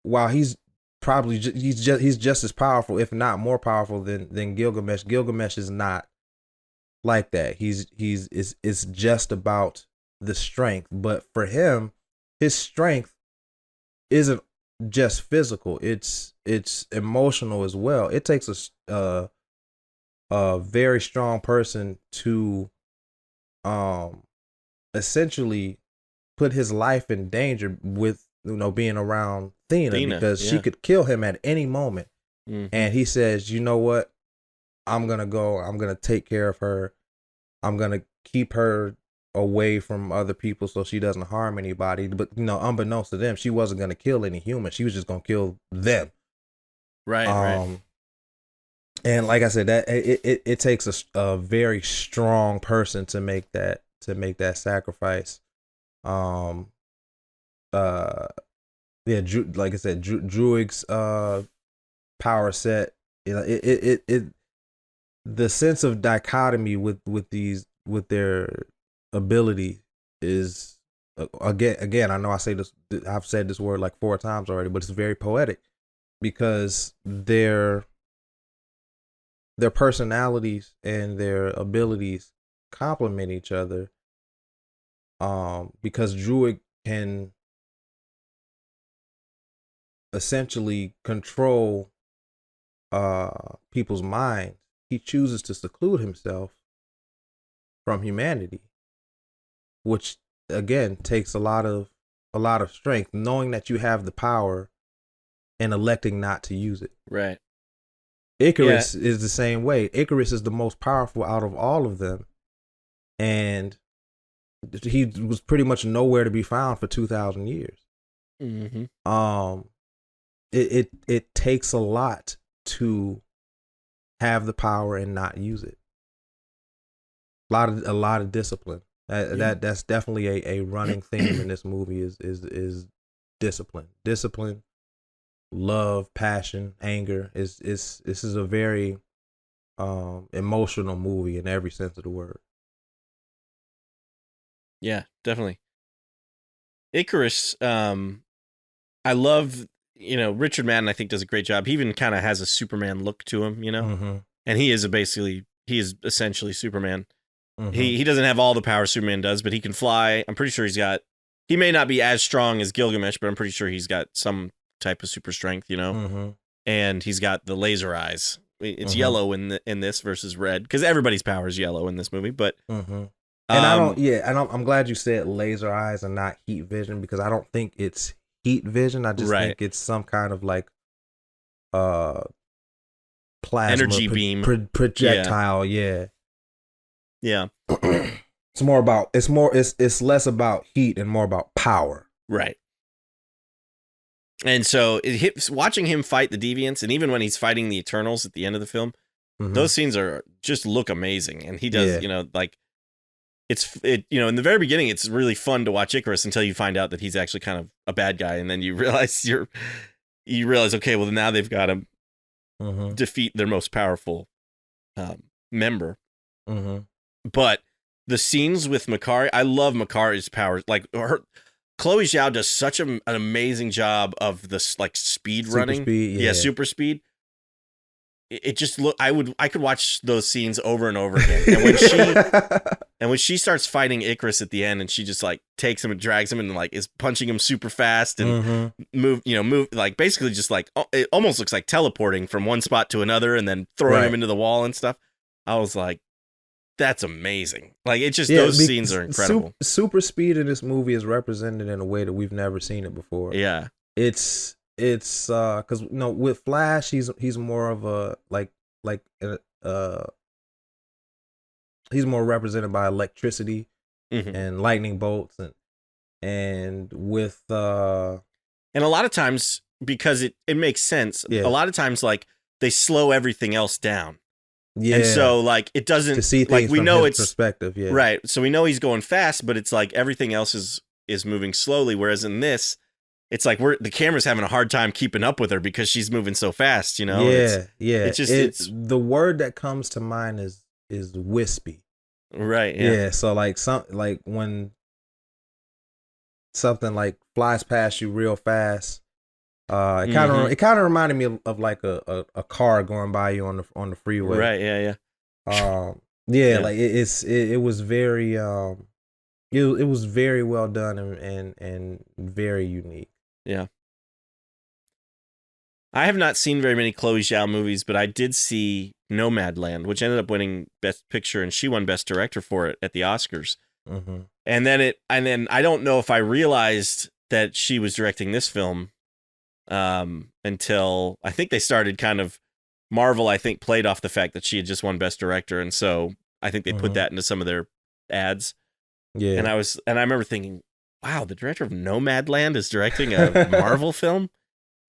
while he's probably he's just as powerful, if not more powerful than Gilgamesh. Gilgamesh is not like that. It's just about the strength. But for him, his strength isn't just physical. It's emotional as well. It takes a very strong person to essentially put his life in danger with being around Athena, because she could kill him at any moment. Mm-hmm. And he says, you know what, I'm gonna take care of her, I'm gonna keep her away from other people so she doesn't harm anybody. But unbeknownst to them, she wasn't gonna kill any humans, she was just gonna kill them. Right. And like I said, that it takes a very strong person to make that sacrifice. Yeah, like I said, Druig's power set. The sense of dichotomy with their ability is again. I know I've said this word like 4 times already, but it's very poetic, because their personalities and their abilities complement each other. Because Druig can essentially control people's minds, he chooses to seclude himself from humanity, which again takes a lot of strength, knowing that you have the power and electing not to use it. Right. Icarus is the same way. Icarus is the most powerful out of all of them, and he was pretty much nowhere to be found for 2,000 years. Mm-hmm. It takes a lot to have the power and not use it. A lot of discipline. That's definitely a running theme in this movie is discipline. Discipline, love, passion, anger. This is a very emotional movie in every sense of the word. Yeah, definitely. Icarus, I love, Richard Madden, I think, does a great job. He even kind of has a Superman look to him, Mm-hmm. and he is essentially Superman. Mm-hmm. He doesn't have all the power Superman does, but he can fly. I'm pretty sure he may not be as strong as Gilgamesh, but I'm pretty sure he's got some type of super strength, Mm-hmm. and he's got the laser eyes. It's Mm-hmm. yellow in this versus red, because everybody's power is yellow in this movie, but Mm-hmm. And I'm glad you said laser eyes and not heat vision, because I don't think it's heat vision. I just think it's some kind of like plasma energy beam projectile. Yeah. It's less about heat and more about power. Right. And so watching hhim fight the Deviants, and even when he's fighting the Eternals at the end of the film, Mm-hmm. those scenes just look amazing. And he does, in the very beginning, it's really fun to watch Icarus until you find out that he's actually kind of a bad guy, and then you realize okay, well now they've got to Mm-hmm. defeat their most powerful member. Mm-hmm. But the scenes with Makari, I love Makari's powers. Like Chloe Zhao does such an amazing job of this like speed running. Super speed. It just I could watch those scenes over and over again. And when she starts fighting Icarus at the end, and she just like takes him and drags him and like is punching him super fast and move like basically just like it almost looks like teleporting from one spot to another and then throwing him into the wall and stuff. I was like, that's amazing. Like it just those scenes are incredible. Super speed in this movie is represented in a way that we've never seen it before. Yeah. It's because with Flash he's more of a he's more represented by electricity and lightning bolts and with and a lot of times, because it makes sense, a lot of times like they slow everything else down. Yeah. And so like it doesn't, to see things like we from know his it's perspective, right. So we know he's going fast, but it's like everything else is moving slowly, whereas in this it's like the camera's having a hard time keeping up with her because she's moving so fast, It's the word that comes to mind is wispy. Right. Yeah. Yeah, so like when something like flies past you real fast, Mm-hmm. it kind of reminded me of like a car going by you on the freeway. Right. Yeah. Yeah. Yeah, Yeah. like it was very it was very well done and very unique. Yeah. I have not seen very many Chloe Zhao movies, but I did see Nomadland, which ended up winning Best Picture, and she won Best Director for it at the Oscars. Mm-hmm. And then I don't know if I realized that she was directing this film until I think they started kind of Marvel. I think played off the fact that she had just won Best Director, and so I think they put Mm-hmm. that into some of their ads. Yeah. And I remember thinking, wow, the director of Nomadland is directing a Marvel film.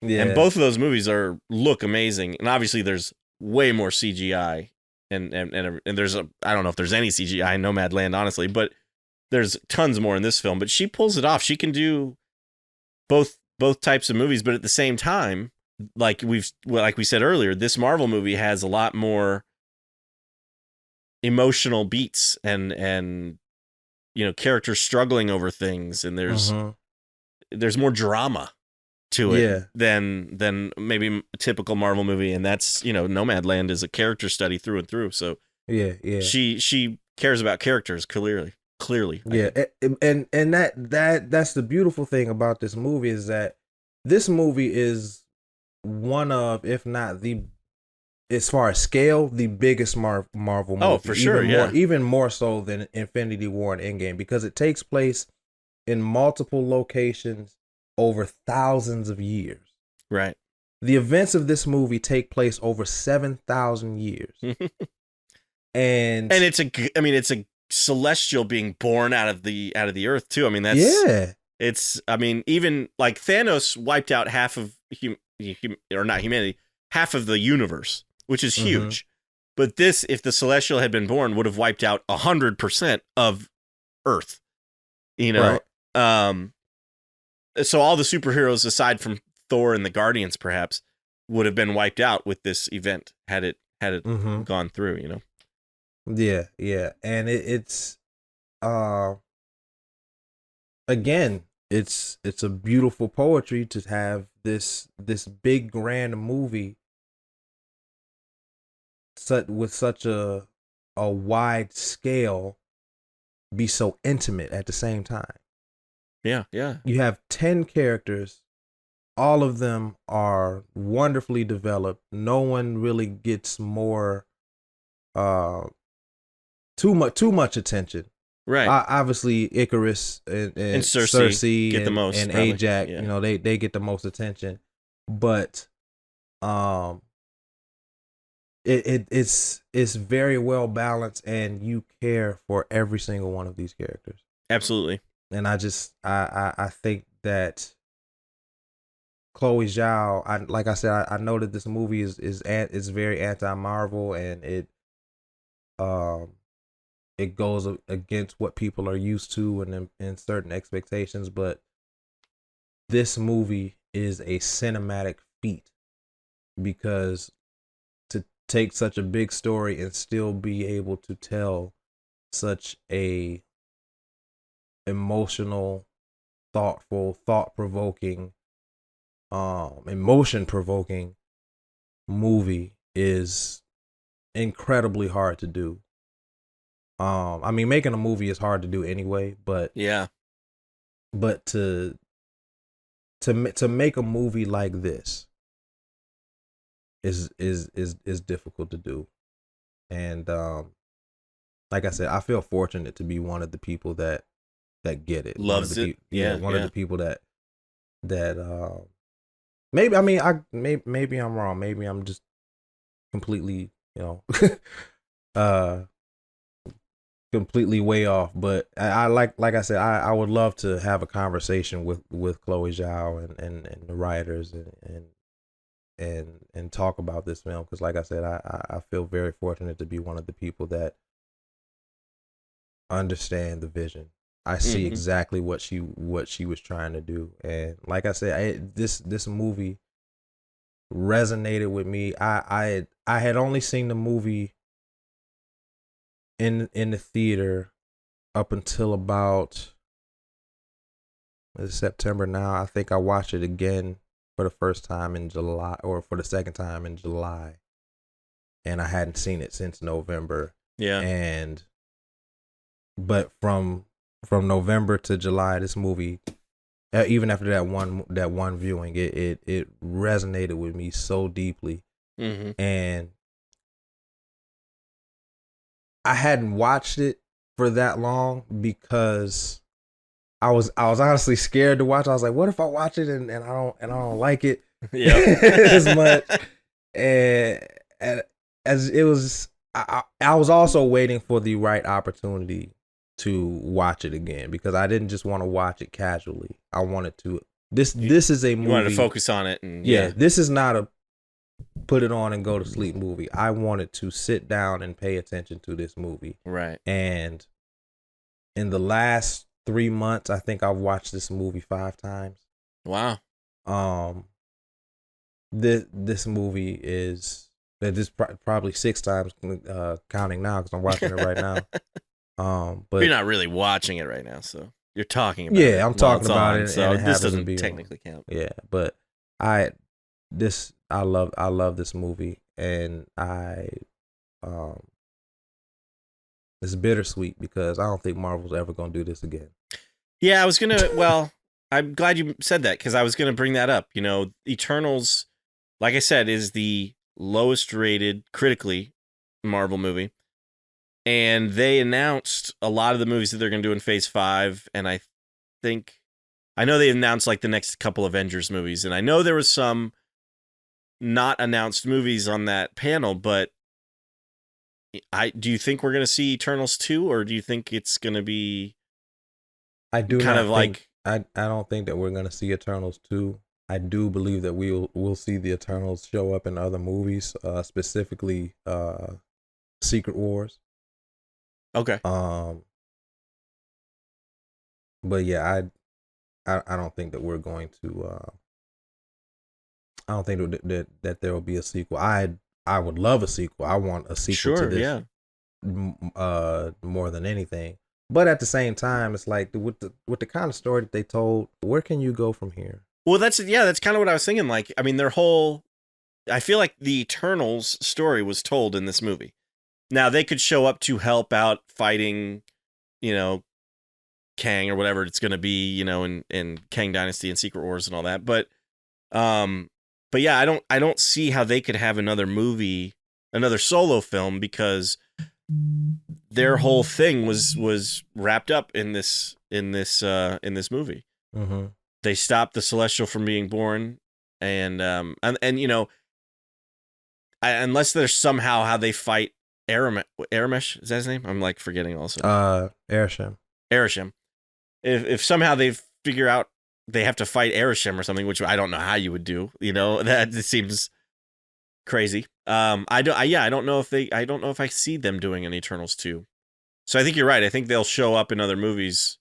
And Yeah. both of those movies look amazing, and obviously there's way more CGI, and there's I don't know if there's any CGI in Nomadland, honestly, but there's tons more in this film. But she pulls it off. She can do both types of movies, but at the same time, like we said earlier, this Marvel movie has a lot more emotional beats and characters struggling over things, and Mm-hmm. there's more drama to it Yeah. than maybe a typical Marvel movie, and that's Nomadland is a character study through and through. So Yeah. Yeah. she cares about characters clearly. I Yeah, think. and that's the beautiful thing about this movie is that this movie is one of, if not the, as far as scale, the biggest Marvel Oh, movie, for sure, yeah, even more so than Infinity War and Endgame, because it takes place in multiple locations over thousands of years. right. The events of this movie take place over 7,000 years, and And it's a celestial being born out of the earth too. I mean, yeah, I mean, even like Thanos wiped out half of or not humanity, half of the universe, which is mm-hmm. huge. But this, if the celestial had been born, would have wiped out 100% of Earth. You know, Right. um, so all the superheroes aside from Thor and the Guardians, perhaps, would have been wiped out with this event had it Mm-hmm. gone through. Yeah, yeah, and it's uh again, it's a beautiful poetry to have this big grand movie with such a wide scale be so intimate at the same time. Yeah, yeah, You have 10 characters, all of them are wonderfully developed. No one really gets more uh too much attention. right. Obviously Icarus And and Cersei Cersei get the most and probably. Ajax, Yeah, they get the most attention, but um, it's very well balanced, and you care for every single one of these characters. absolutely. And I think that Chloe Zhao, like I said, I know that this movie is very anti Marvel, and um it goes against what people are used to and in certain expectations, but this movie is a cinematic feat because to take such a big story and still be able to tell such a emotional, thoughtful, thought-provoking, emotion-provoking movie is incredibly hard to do. I mean, making a movie is hard to do anyway, but Yeah, but to make a movie like this is difficult to do. And like I said, I feel fortunate to be one of the people that get it. One of the loves it. people, yeah, Yeah, one of yeah. the people that maybe, I mean, maybe I'm wrong. Maybe I'm just completely, uh completely way off. But I like I said, I would love to have a conversation with Chloe Zhao and the writers and talk about this film, because like I said, I feel very fortunate to be one of the people that understand the vision. I see Hmm. exactly what she was trying to do, and like I said, this movie resonated with me. I had only seen the movie in the theater up until about it's September now. I think I watched it again for the first time in July, or for the second time in July, and I hadn't seen it since November. Yeah. And but from November to July, this movie, even after that one viewing, it resonated with me so deeply. Mm-hmm. And I hadn't watched it for that long because I was honestly scared to watch. I was like, what if I watch it and I don't like it as much? And as it was, I was also waiting for the right opportunity to watch it again, because I didn't just want to watch it casually. I wanted to. This is a movie. You wanted to focus on it, and this is not a put it on and go to sleep movie. I wanted to sit down and pay attention to this movie. Right. And in the last 3 months, I think I've watched this movie 5 times. Wow. This movie is probably 6 times, counting now because I'm watching it right now. But you're not really watching it right now, so you're talking about it. Yeah, I'm talking about it, so and this doesn't technically count. Yeah, but I love this movie, and it's bittersweet because I don't think Marvel's ever gonna do this again. Yeah, I was gonna. Well, I'm glad you said that, because I was gonna bring that up. You know, Eternals, like I said, is the lowest rated critically Marvel movie, and they announced a lot of the movies that they're gonna do in Phase 5, and I know they announced like the next couple Avengers movies, and I know there was some not announced movies on that panel, but do you think we're going to see Eternals 2, or do you think it's going to be I don't think that we're going to see Eternals 2. I do believe that we'll see the Eternals show up in other movies, specifically Secret Wars. Okay. But yeah, I don't think that we're going to I don't think that there will be a sequel. I would love a sequel. I want a sequel to this. More than anything. But at the same time, it's like with the kind of story that they told, where can you go from here? Well, that's kind of what I was thinking. Like, I mean, I feel like the Eternals story was told in this movie. Now, they could show up to help out fighting, Kang or whatever it's going to be, in Kang Dynasty and Secret Wars and all that. But yeah, I don't see how they could have another movie, another solo film, because their whole thing was wrapped up in this movie. Mm-hmm. They stopped the Celestial from being born, and unless there's somehow how they fight Aramesh, is that his name? I'm like forgetting also. Arishem. If somehow they figure out they have to fight Arishem or something, which I don't know how you would do, that seems crazy. I don't know if I see them doing an Eternals 2. So I think you're right. I think they'll show up in other movies.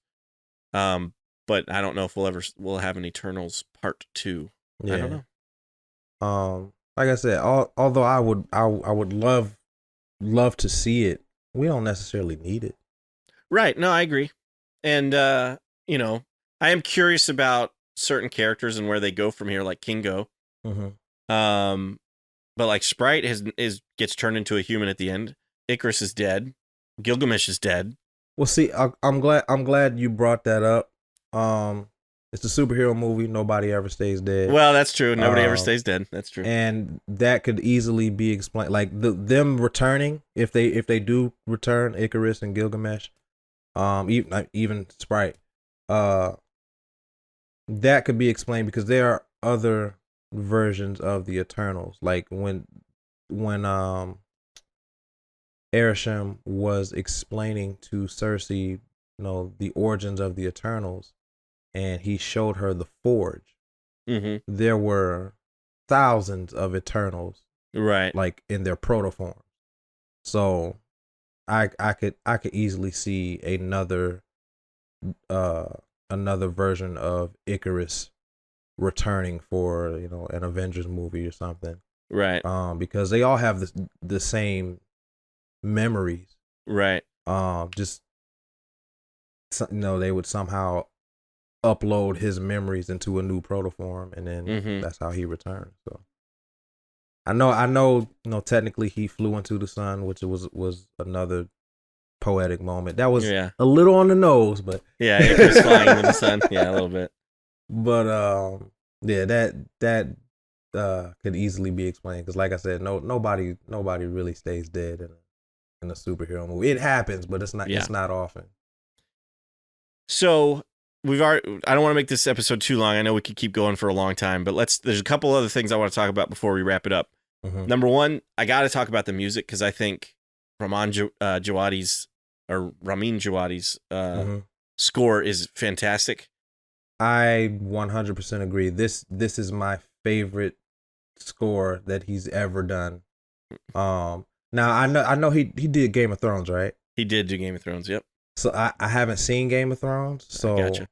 But I don't know if we'll have an Eternals Part 2. Yeah. I don't know. Like I said, although I would love to see it, we don't necessarily need it. Right. No, I agree. And I am curious about certain characters and where they go from here, like Kingo. Mm-hmm. But like Sprite gets turned into a human at the end. Icarus is dead. Gilgamesh is dead. Well, see, I'm glad you brought that up. It's a superhero movie. Nobody ever stays dead. Well, that's true. Nobody ever stays dead. That's true. And that could easily be explained, like them returning, if they do return, Icarus and Gilgamesh, even Sprite, that could be explained because there are other versions of the Eternals, like when Arishem was explaining to Cersei, the origins of the Eternals, and he showed her the forge. Mm-hmm. There were thousands of Eternals, right? Like in their protoform. So, I could easily see another version of Icarus returning for an Avengers movie or something, right? Because they all have the same memories Right. Just they would somehow upload his memories into a new protoform, and then that's how he returned. So I know, technically he flew into the sun, which was another poetic moment. That was a little on the nose, but yeah, Icarus flying into the sun. Yeah, a little bit. But that could easily be explained because, like I said, nobody really stays dead in a superhero movie. It happens, but it's not often. So I don't want to make this episode too long. I know we could keep going for a long time, but there's a couple other things I want to talk about before we wrap it up. Number one, I got to talk about the music because I think Ramin Djawadi's score is fantastic. I 100% agree. This is my favorite score that he's ever done. Now I know he did Game of Thrones, right? He did do Game of Thrones, yep. So I haven't seen Game of Thrones, so gotcha.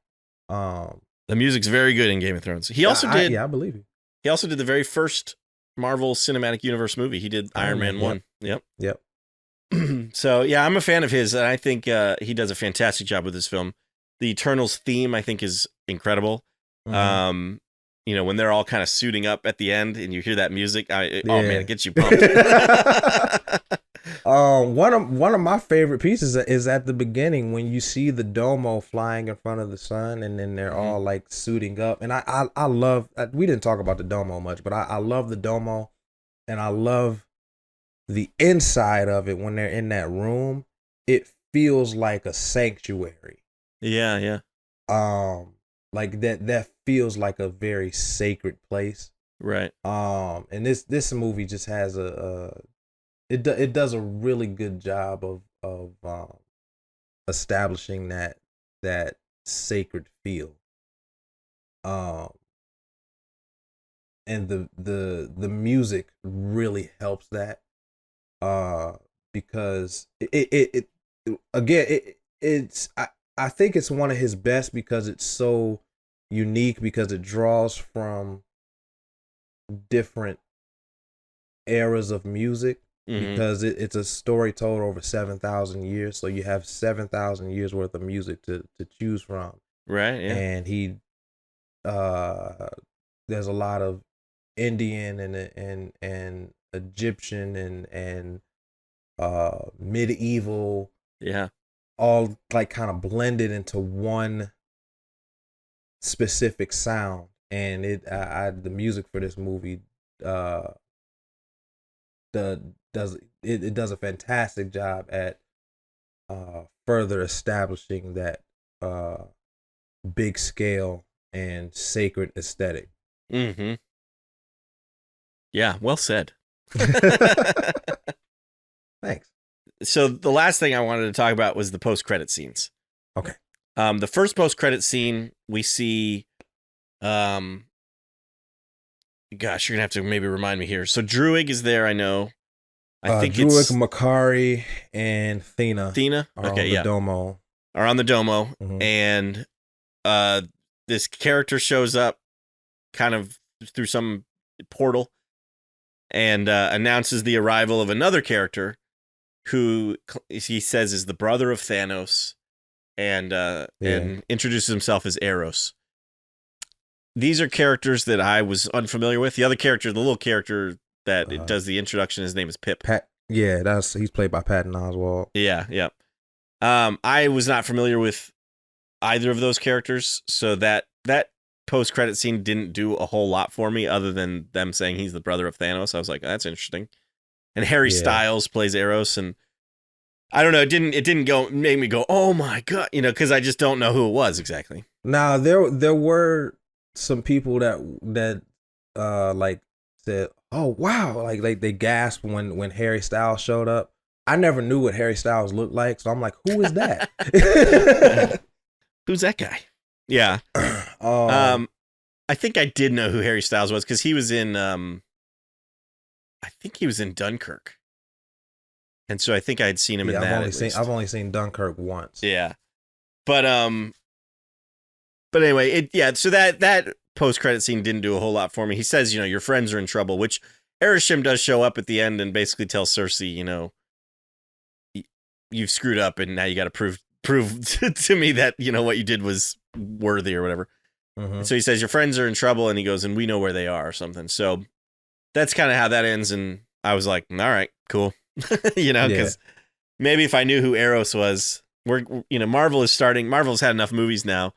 The music's very good in Game of Thrones. He also did. Yeah, I believe you. He also did the very first Marvel Cinematic Universe movie. He did Iron Man 1. Yep. So yeah, I'm a fan of his, and I think he does a fantastic job with this film. The Eternals theme, I think, is incredible. When they're all kind of suiting up at the end, and you hear that music, oh man, it gets you pumped. One of my favorite pieces is at the beginning when you see the domo flying in front of the sun, and then they're all like suiting up. And I love. We didn't talk about the domo much, but I love the domo, and I love the inside of it when they're in that room. It feels like a sanctuary. Yeah. Like that feels like a very sacred place. Right. And this movie just has it does a really good job of establishing that sacred feel. And the music really helps that. Because I think it's one of his best because it's so unique, because it draws from different eras of music, because it's a story told over 7,000 years. So you have 7,000 years worth of music to choose from. Right. Yeah. And he, there's a lot of Indian and Egyptian and medieval. Yeah. All like kind of blended into one specific sound, and the music for this movie does a fantastic job at further establishing that big scale and sacred aesthetic. Yeah, well said. Thanks. So the last thing I wanted to talk about was the post-credit scenes. Okay. The first post-credit scene, we see, gosh, you're gonna have to maybe remind me here. So Druig is there, I know. I think Druig, it's Makari, and Thena. Are on the Domo. Are on the Domo, and this character shows up, kind of through some portal, and announces the arrival of another character, who he says is the brother of Thanos, and introduces himself as Eros. These are characters that I was unfamiliar with. The other character, the little character that does the introduction, his name is Pip. He's played by Patton Oswalt. Yeah. I was not familiar with either of those characters, so that post-credit scene didn't do a whole lot for me, other than them saying he's the brother of Thanos. I was like, that's interesting. And Harry Styles plays Eros, and I don't know, it didn't make me go, oh my god, because I just don't know who it was exactly. Now there were some people that like said, oh wow, like they gasped when Harry Styles showed up. I never knew what Harry Styles looked like, so I'm like, who is that? Who's that guy? Yeah. I think I did know who Harry Styles was because he was in I think he was in Dunkirk. And so I think I had seen him in that. I've only seen Dunkirk once. Yeah. But anyway, so that post-credit scene didn't do a whole lot for me. He says, your friends are in trouble, which Erishim does show up at the end and basically tells Cersei, you've screwed up, and now you got to prove to me that what you did was worthy or whatever. Mm-hmm. So he says your friends are in trouble, and he goes, and we know where they are or something. So that's kind of how that ends, and I was like, all right, cool, because maybe if I knew who Eros was, Marvel's had enough movies now.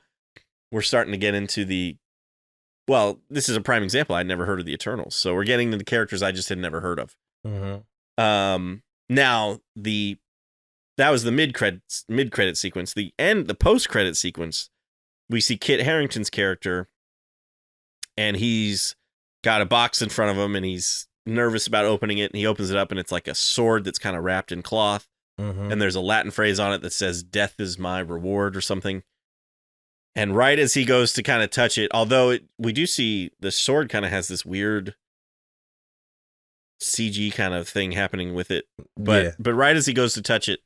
We're starting to get into this is a prime example. I'd never heard of the Eternals. So we're getting to the characters I just had never heard of. Mm-hmm. Now that was the mid-credit sequence. The post-credit sequence, we see Kit Harington's character, and he's got a box in front of him, and he's nervous about opening it, and he opens it up, and it's like a sword that's kind of wrapped in cloth. Mm-hmm. And there's a Latin phrase on it that says, "Death is my reward," or something. And right as he goes to kind of touch it, although we do see the sword kind of has this weird CG kind of thing happening with it. But right as he goes to touch it,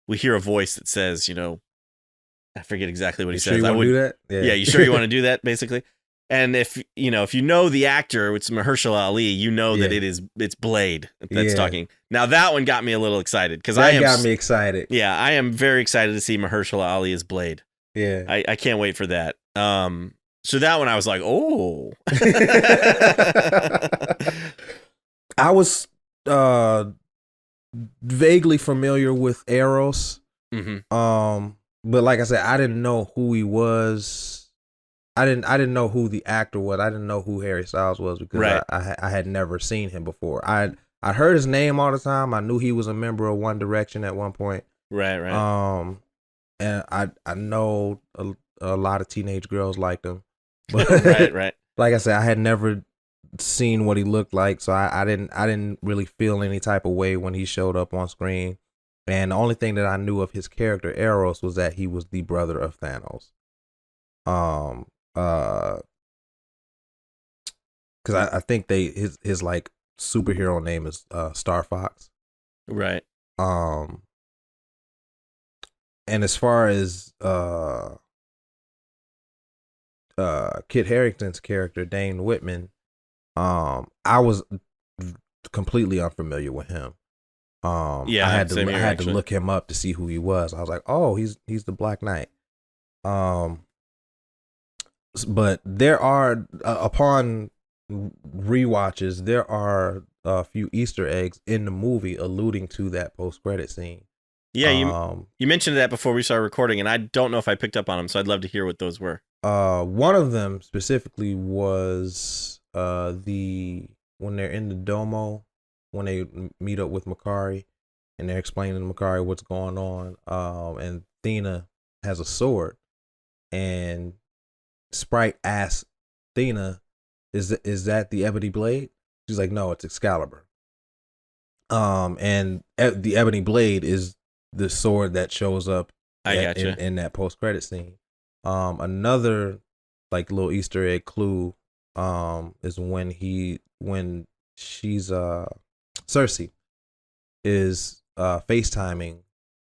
we hear a voice that says, I forget exactly what he says. I would do that. Yeah, you sure you want to do that, basically? And if you know the actor, it's Mahershala Ali, that it's Blade that's talking. Now that one got me a little excited because got me excited. Yeah, I am very excited to see Mahershala Ali as Blade. Yeah, I can't wait for that. So that one I was like, oh. I was vaguely familiar with Eros. Mm-hmm. But like I said, I didn't know who he was. I didn't know who the actor was. I didn't know who Harry Styles was because I had never seen him before. I heard his name all the time. I knew he was a member of One Direction at one point. Right. And I know a lot of teenage girls liked him. But right. Like I said, I had never seen what he looked like, so I didn't really feel any type of way when he showed up on screen. And the only thing that I knew of his character Eros was that he was the brother of Thanos. Because I think his like superhero name is Star Fox. Right. And as far as Kit Harington's character Dane Whitman, I was completely unfamiliar with him. I had to look him up to see who he was. I was like, oh, he's the Black Knight. But there are upon rewatches, there are a few Easter eggs in the movie alluding to that post-credit scene. Yeah, you mentioned that before we started recording, and I don't know if I picked up on them, so I'd love to hear what those were. One of them specifically was when they're in the Domo, when they meet up with Makari, and they're explaining to Makari what's going on. And Thena has a sword, and Sprite asks Thena, "Is that the Ebony Blade?" She's like, "No, it's Excalibur." And the Ebony Blade is the sword that shows up in that post credit scene. Another like little Easter egg clue is when she's Cersei is FaceTiming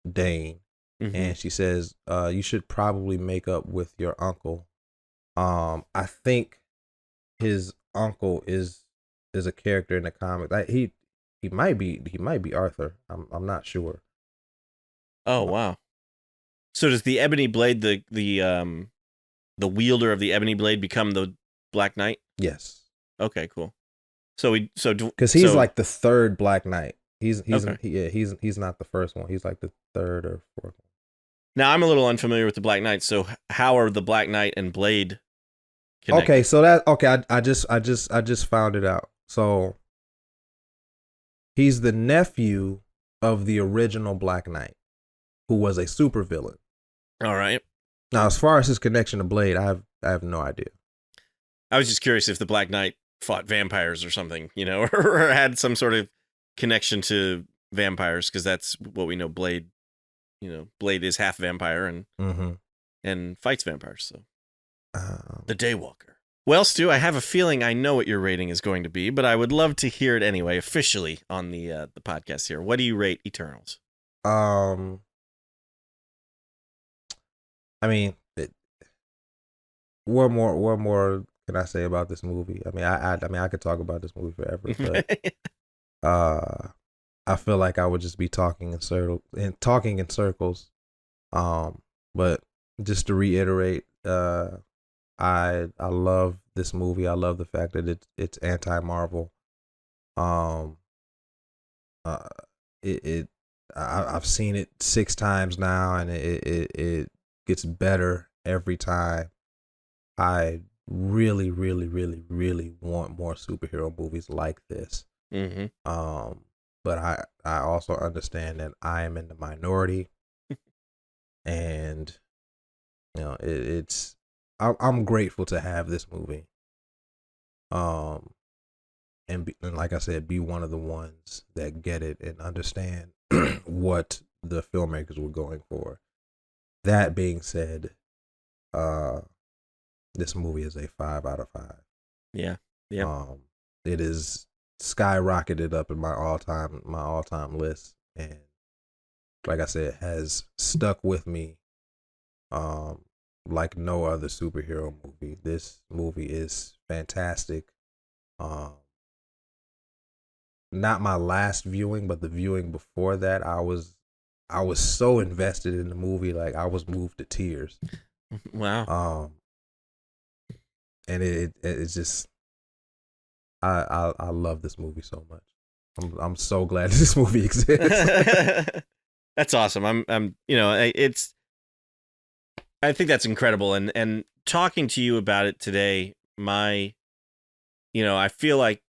Dane, and she says, "You should probably make up with your uncle." I think his uncle is a character in the comic. He might be Arthur. I'm not sure. Oh wow! So does the Ebony Blade, the wielder of the Ebony Blade, become the Black Knight? Yes. Okay, cool. Because he's like the third Black Knight. He's okay. He's not the first one. He's like the third or fourth one. Now I'm a little unfamiliar with the Black Knight. So how are the Black Knight and Blade connected? Okay, so I just found it out. So he's the nephew of the original Black Knight, who was a supervillain. All right. Now, as far as his connection to Blade, I have no idea. I was just curious if the Black Knight fought vampires or something, or had some sort of connection to vampires, because that's what we know. Blade, Blade is half vampire and fights vampires. So the Daywalker. Well, Stu, I have a feeling I know what your rating is going to be, but I would love to hear it anyway, officially on the podcast here. What do you rate Eternals? I mean, what more can I say about this movie? I mean, I could talk about this movie forever, but I feel like I would just be talking in circles. But just to reiterate, I love this movie. I love the fact that it's anti-Marvel. Um, uh, I've seen it 6 times now, and it gets better every time. I really, really, really, really want more superhero movies like this. Mm-hmm. But I also understand that I am in the minority, and I'm grateful to have this movie. And like I said, be one of the ones that get it and understand what the filmmakers were going for. That being said, this movie is a 5 out of 5. Yeah. Yeah. It is skyrocketed up in my all-time list, and like I said, has stuck with me like no other superhero movie. This movie is fantastic. Not my last viewing, but the viewing before that, I was so invested in the movie, like I was moved to tears. Wow. And it's just I love this movie so much. I'm so glad this movie exists. That's awesome. I think that's incredible. And talking to you about it today, I feel like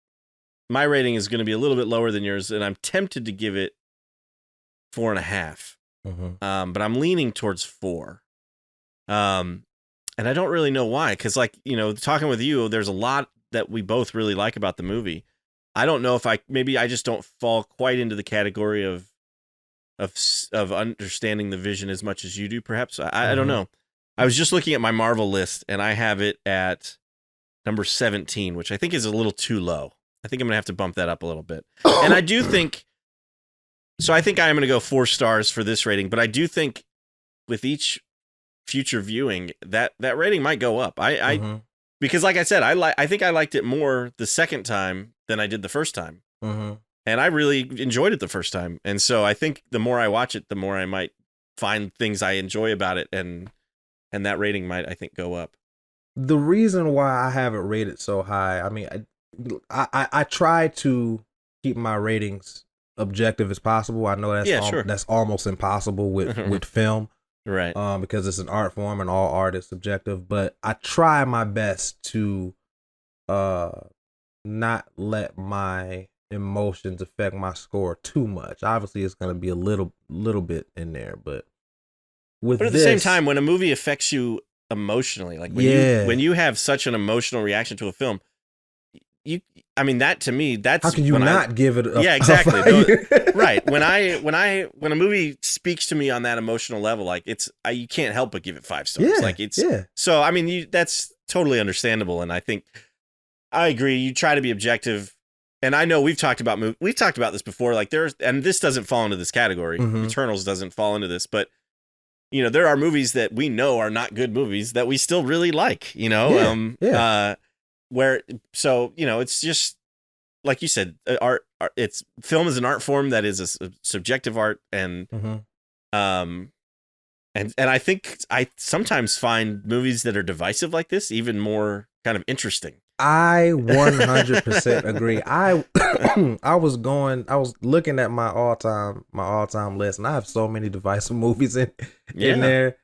my rating is going to be a little bit lower than yours, and I'm tempted to give it 4.5. Mm-hmm. But I'm leaning towards 4. And I don't really know why, because talking with you, there's a lot that we both really like about the movie. I don't know if maybe I just don't fall quite into the category of understanding the Vision as much as you do. Perhaps I don't know. I was just looking at my Marvel list, and I have it at number 17, which I think is a little too low. I think I'm gonna have to bump that up a little bit. And I do think so. I think I'm gonna go 4 stars for this rating, but I do think with each future viewing that rating might go up. Because like I said, I think I liked it more the second time than I did the first time. Mm-hmm. And I really enjoyed it the first time. And so I think the more I watch it, the more I might find things I enjoy about it, and that rating might, I think, go up. The reason why I have it rated so high, I mean, I try to keep my ratings objective as possible. I know that's almost impossible with film. Right. Because it's an art form and all art is subjective, but I try my best to not let my emotions affect my score too much. Obviously it's going to be a little bit in there, but at the same time, when a movie affects you emotionally, like when you have such an emotional reaction to a film, that to me, that's how can you not give it a exactly. Right. When a movie speaks to me on that emotional level, like you can't help but give it 5 stars. So that's totally understandable, and I think I agree. You try to be objective, and I know we've talked about this before. Like and this doesn't fall into this category. Mm-hmm. Eternals doesn't fall into this, but there are movies that we know are not good movies that we still really like. It's just like you said, art. Film is an art form that is a subjective art, and and I think I sometimes find movies that are divisive like this even more kind of interesting. I 100% agree. I was looking at my all-time list, and I have so many divisive movies in there.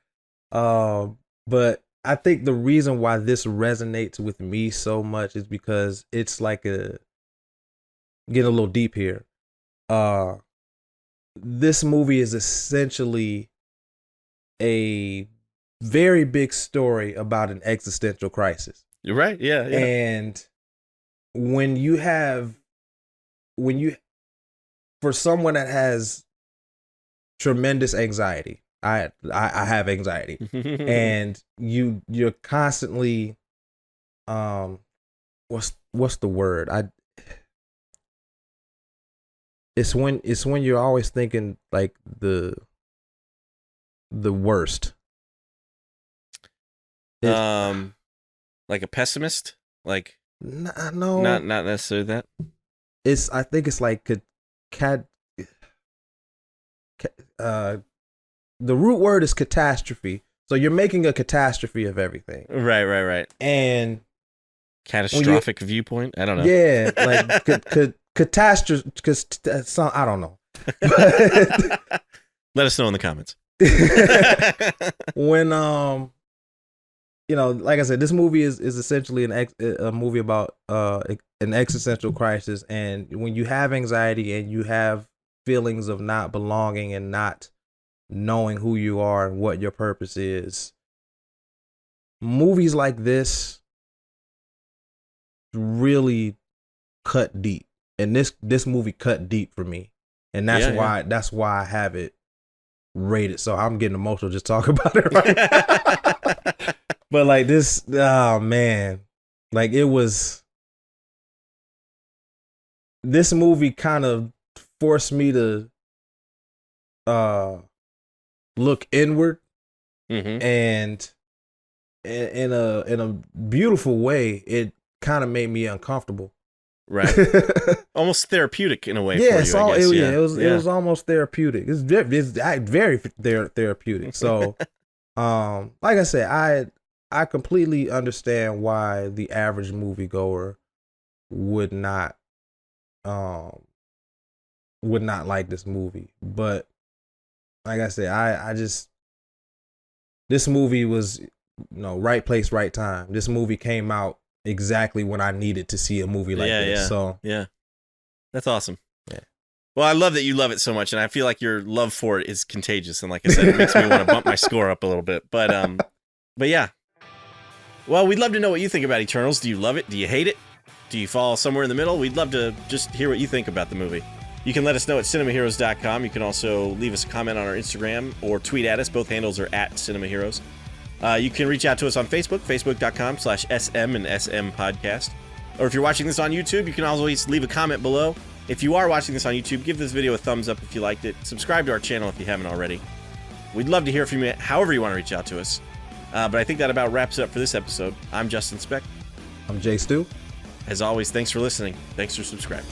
But I think the reason why this resonates with me so much is because it's like getting a little deep here. This movie is essentially a very big story about an existential crisis. You're right. Yeah. And for someone that has tremendous anxiety, I have anxiety, and you're constantly, what's the word? It's when you're always thinking like the worst. Like a pessimist, like no, not necessarily that. I think it's like the root word is catastrophe. So you're making a catastrophe of everything. Right. And catastrophic viewpoint. I don't know. Yeah, like catastrophe. I don't know. Let us know in the comments. When like I said, this movie is essentially a movie about an existential crisis, and when you have anxiety and you have feelings of not belonging and not knowing who you are and what your purpose is, movies like this really cut deep, and this movie cut deep for me, and that's why I have it rated. So I'm getting emotional just talking about it right now. But like this, oh man, like this movie kind of forced me to look inward, and in a beautiful way, it kind of made me uncomfortable. Right. Almost therapeutic in a way. Yeah, for you, I guess. It was almost therapeutic. It's very therapeutic. So, like I said, I completely understand why the average moviegoer would not like this movie. But like I said, I just, this movie was, right place, right time. This movie came out exactly when I needed to see a movie like this. Yeah. So yeah, that's awesome. Yeah. Well, I love that you love it so much, and I feel like your love for it is contagious. And like I said, it makes me want to bump my score up a little bit. But yeah. Well, we'd love to know what you think about Eternals. Do you love it? Do you hate it? Do you fall somewhere in the middle? We'd love to just hear what you think about the movie. You can let us know at cinemaheroes.com. You can also leave us a comment on our Instagram or tweet at us. Both handles are at cinemaheroes. You can reach out to us on Facebook, facebook.com/SM and SM podcast. Or if you're watching this on YouTube, you can always leave a comment below. If you are watching this on YouTube, give this video a thumbs up if you liked it. Subscribe to our channel if you haven't already. We'd love to hear from you however you want to reach out to us. But I think that about wraps it up for this episode. I'm Justin Speck. I'm Jay Stu. As always, thanks for listening. Thanks for subscribing.